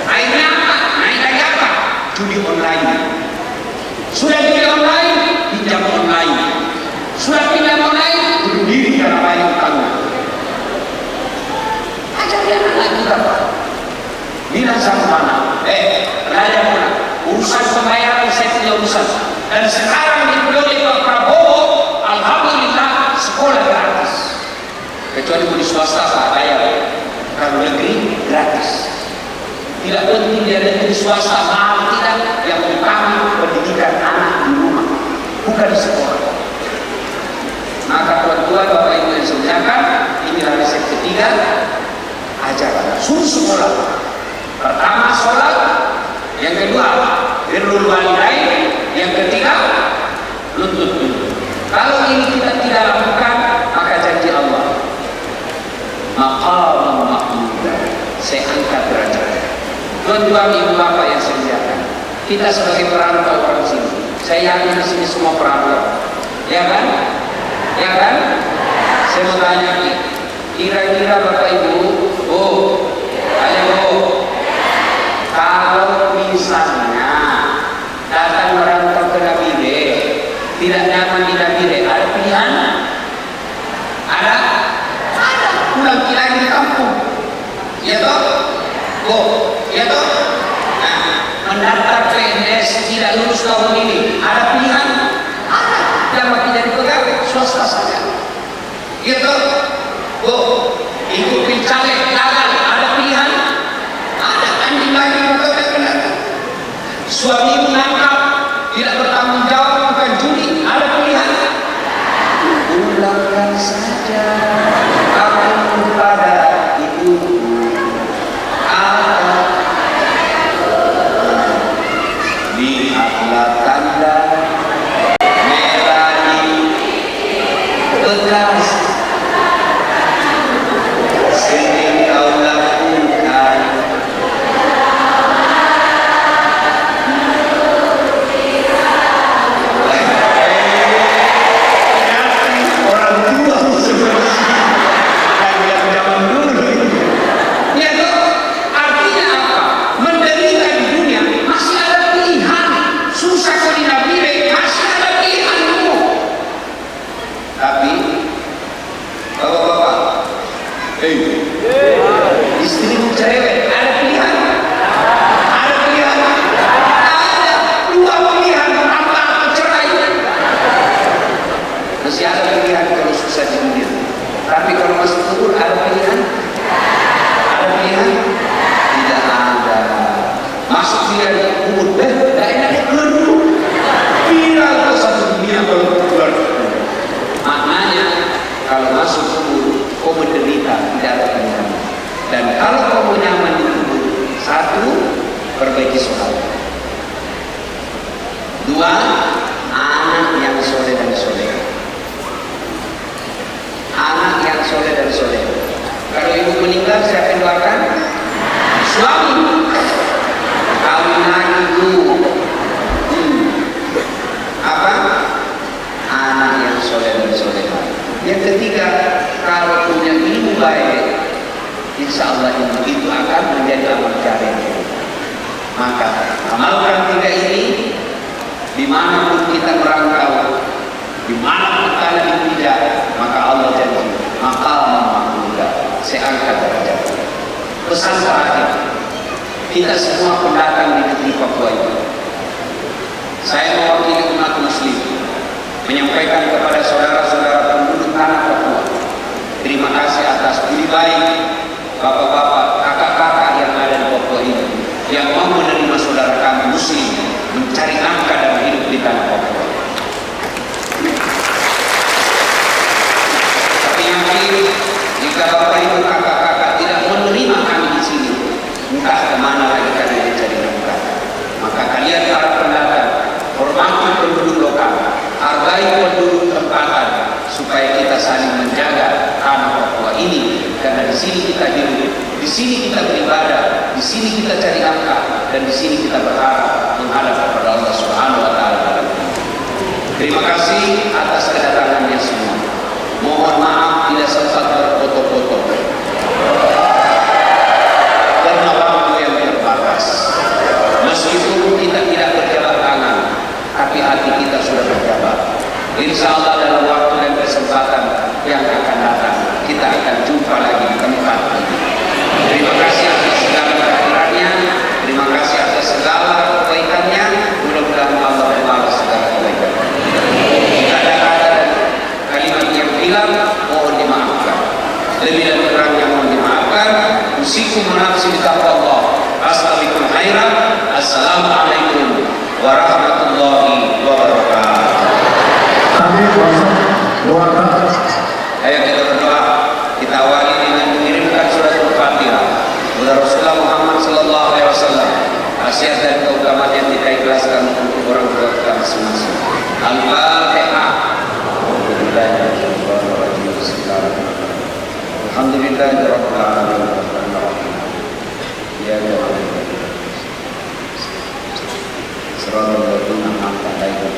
Akhirnya apa? Naik lagi apa? Judi online. Sudah judi online, pinjam online. Sudah pinjam online, bunuh diri karena banyak utang. Ajari anak kita pak. Bilang sama mana? Raja mana? Urusan pembayaran saya punya urusan. Dan sekarang dipilih Pak Prabowo, alhamdulillah sekolah gratis. Kecuali di swasta Pak bayar. Kalau negeri gratis. Tidak penting dia negeri swasta mahal tidak. Yang utama pendidikan anak di rumah, bukan di sekolah. Maka tuan-tuan bapak ibu yang saya muliakan, inilah resep ketiga, ajaran suruh sekolah. Pertama sholat, yang kedua birrul walidain, yang ketiga nuntut ilmu. Kalau ini kita tidak lakukan, maka janji Allah maqam mahmuda, saya angkat derajat. Tuan-tuan ibu bapak yang saya muliakan, kita sebagai perantau orang sini, saya yakin di sini semua perantau, ya kan? Ya kan? Saya mau tanya nih, kira-kira bapak ibu, ayo, kalau misalnya datang merantau ke Nabire, tidak nyaman di Nabire, ada pilihan? Ada? Ada. Pulang lagi di kampung, ya toh? Ya toh? Nah, mendaftar PNS tidak lulus tahun ini, ada pilihan? Ada. Yang mati jadi pegawai swasta saja. Gitu. Ikut pilcaleg gagal, ada pilihan? Ada. Anjing lagi betul benar. Suami menangkap tidak bertanggung jawab bukan judi, ada pilihan? Ulangkan saja aku pada ibuku. Lihatlah tanda merah di bekas sering kau lakukan. Orang tua seperti yang zaman dulu. Ya toh, artinya apa? Menderita di dunia masih ada pilihan. Susah kau di Nabire masih ada pilihanmu. Tapi bapak-bapak, istrimu cerewet, ada pilihan? Ada pilihan? Ada dua pilihan, apa atau cerai. Masih ada pilihan kalau susah di dunia. Tapi kalau masuk kubur ada pilihan? Ada pilihan? Tidak ada. Masuk dia di kubur, tidak enak keluar dulu. Viral ke satu dunia kalau keluar. Maknanya kalau masuk kubur, kau menderita, tidak ada pilihan. Dan kalau kau punya Yang ketiga, kalau punya ilmu baik, insya Allah ilmu itu akan menjadi amal jariah. Maka amalkan tiga ini, dimanapun kita merantau, dimanapun kalian dipijak, maka Allah janji, maka mahmuda, saya angkat derajat. Pesan terakhir, kita semua pendatang di negeri Papua itu. Saya mewakili umat muslim menyampaikan kepada saudara-saudara penduduk tanah Papua, terima kasih atas budi baik bapak-bapak, kakak-kakak yang ada di Papua ini, yang mau menerima saudara kami muslim mencari nafkah dalam hidup di tanah Papua. Tapi yakin jika bapak ibu kakak-kakak tidak menerima kami di sini, entah kemana lagi kalian mencari nafkah. Maka kalian para pendatang, hormati penduduk lokal, hargai penduduk tempatan, supaya kita saling menjaga tanah Papua ini. Karena di sini kita hidup, di sini kita beribadah, di sini kita cari nafkah, dan di sini kita berharap menghadap kepada Allah Subhanahu Wa Taala. Terima kasih atas kedatangannya semua. Mohon maaf tidak sempat berfoto-foto karena waktu yang terbatas. Meskipun kita tidak berjabat tangan, tapi hati kita sudah berjabat. Insya Allah dalam waktu dan kesempatan yang akan datang, kita akan jumpa lagi di tempat ini. Terima kasih atas segala kehadirannya, terima kasih atas segala kebaikannya. Mudah-mudahan Allah membalas segala kebaikan. Jika ada kata dan kalimat yang hilang, mohon dimaafkan. Lebih dan kurangnya mohon dimaafkan. Usikum menafsi bitaqwallah. Astagfirullah khairan. Assalamualaikum warahmatullahi wabarakatuh. Ayo kita berdoa. Kita awali dengan mengirimkan surat Al-Fatihah kepada Rasulullah Muhammad sallallahu alaihi wasallam. Khasiat dan keutamaan yang kita ikhlaskan untuk orang tua kita masing-masing. Al-Fatihah. Alhamdulillahirabbil alamin. Ya Allah. Siratal ladzina an'amta 'alaihim.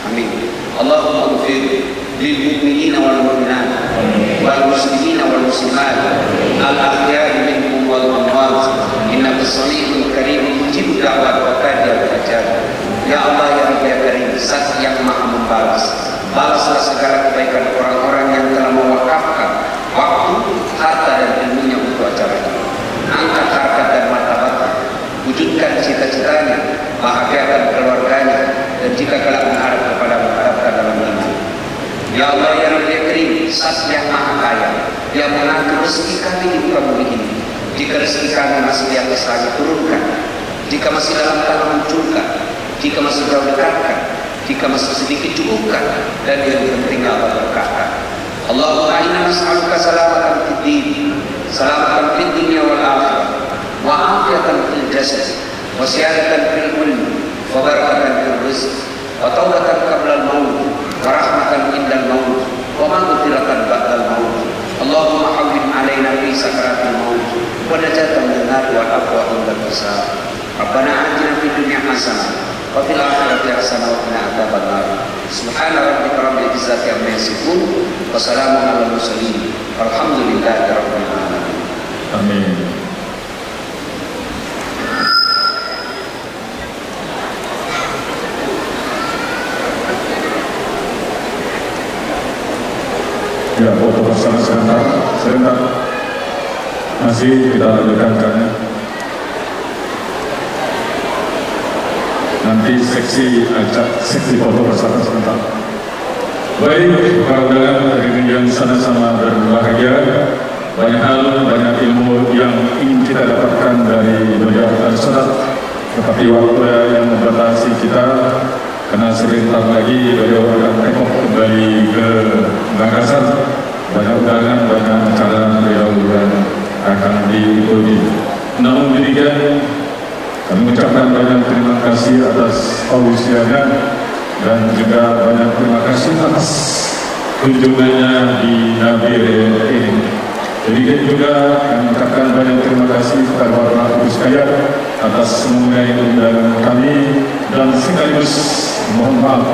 Amin. Allahumma ighfir lil mu'minina wal mu'minat wal muslimina wal muslimat al ahya'i minhum wal amwat innaka sami'un karim mujib da'wat wa qadiyal hajat. Ya Allah ya Rabbi ya Karim, Zat yang Maha membalas, balaslah segala kebaikan orang-orang yang telah mewakafkan waktu, harta dan ilmunya untuk acara ini. Angkat harkat dan martabatnya, wujudkan cita-citanya, bahagiakan keluarganya, dan jika kelak mengharap kepada menghadapkan dalam iman. Ya Allah ya Rabbi ya Karim, Zat yang Maha Kaya, yang mengatur rezeki kami di muka bumi ini. Jika rezeki kami masih di atas langit, turunkan. Jika masih dalam tanah, munculkan. Jika masih jauh, dekatkan. Jika masih sedikit, cukupkan. Dan yang penting Allah berkahkan. Allahumma inna nas'aluka salamatan fid din, salamatan fid dunya wal akhirah, wa afiyatan fil jasad, wa siyadatan fil ilmi, wa barakatan fil rizq, wa taubatan qabla al maut, wa rahmatan indal maut, wa maghfiratan ba'dal maut. Allahumma hawwin alaina fi sakaratil maut, wa najatan min nar wal afwa indal hisab. Rabbana atina fid dunya hasanah wa fil akhirati hasanah wa qina adzabannar. Subhana rabbika rabbil izzati amma yasifun wa salamun alal mursalin walhamdulillahi rabbil alamin. Amin. Ya, foto bersama sebentar. Masih kita lanjutkan. Nanti seksi foto bersama sebentar. Baik, para undangan hadirin yang sama-sama berbahagia, banyak hal, banyak ilmu yang ingin kita dapatkan dari beliau Al-Ustaz, tetapi waktu yang membatasi kita, karena sebentar lagi beliau akan tekok kembali ke Makassar. Banyak undangan, banyak acara beliau yang akan diikuti. Namun demikian, kami mengucapkan banyak terima kasih atas ausianya dan juga banyak terima kasih atas kunjungannya di Nabire ini. Demikian juga kami mengucapkan banyak terima kasih kepada Bapak Ibu sekalian atas semuanya undangan kami dan sekaligus Mohon maaf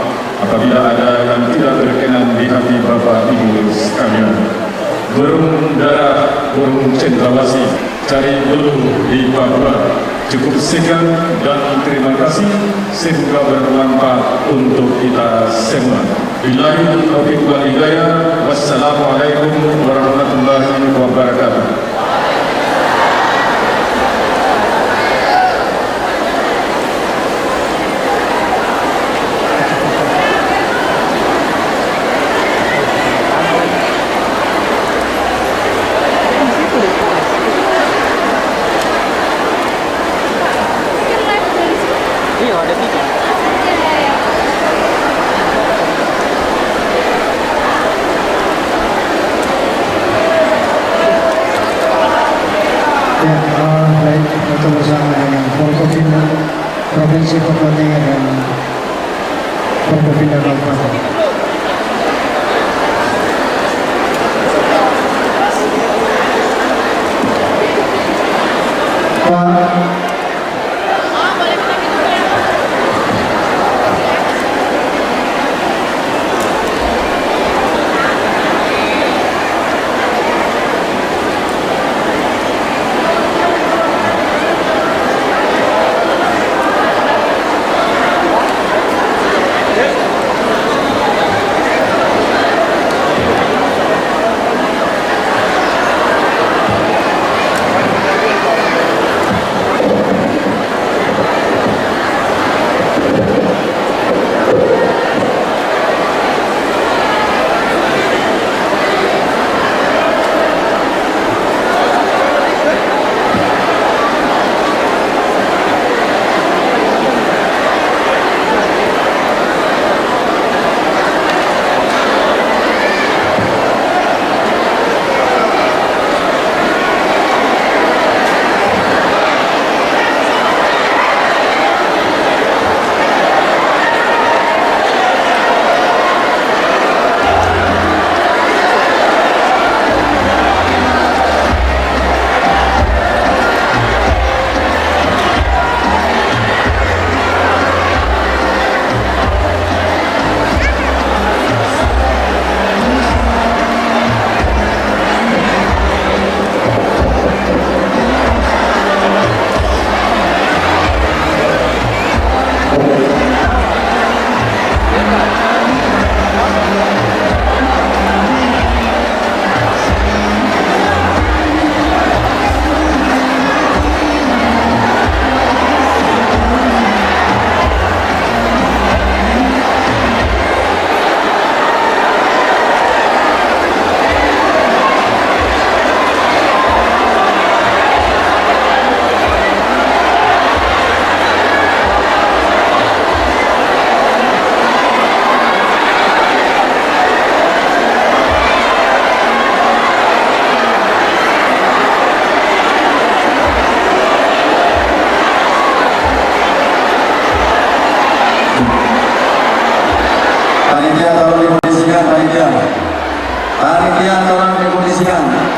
apabila ada yang tidak berkenan di hati Bapak Ibu sekalian. Burung darah, burung cendrawasih, cari belu di Papua. Cukup sekian dan terima kasih. Semoga bermanfaat untuk kita semua. Billahi taufiq wal hidayah. Wassalamualaikum warahmatullahi wabarakatuh. Iya, ada tiga. Ya, baik, kita bersama dengan Forkopimda Provinsi Papua Tengah dan Forkopimda Kabupaten. Panitia tolong dikondisikan, panitia tolong dikondisikan.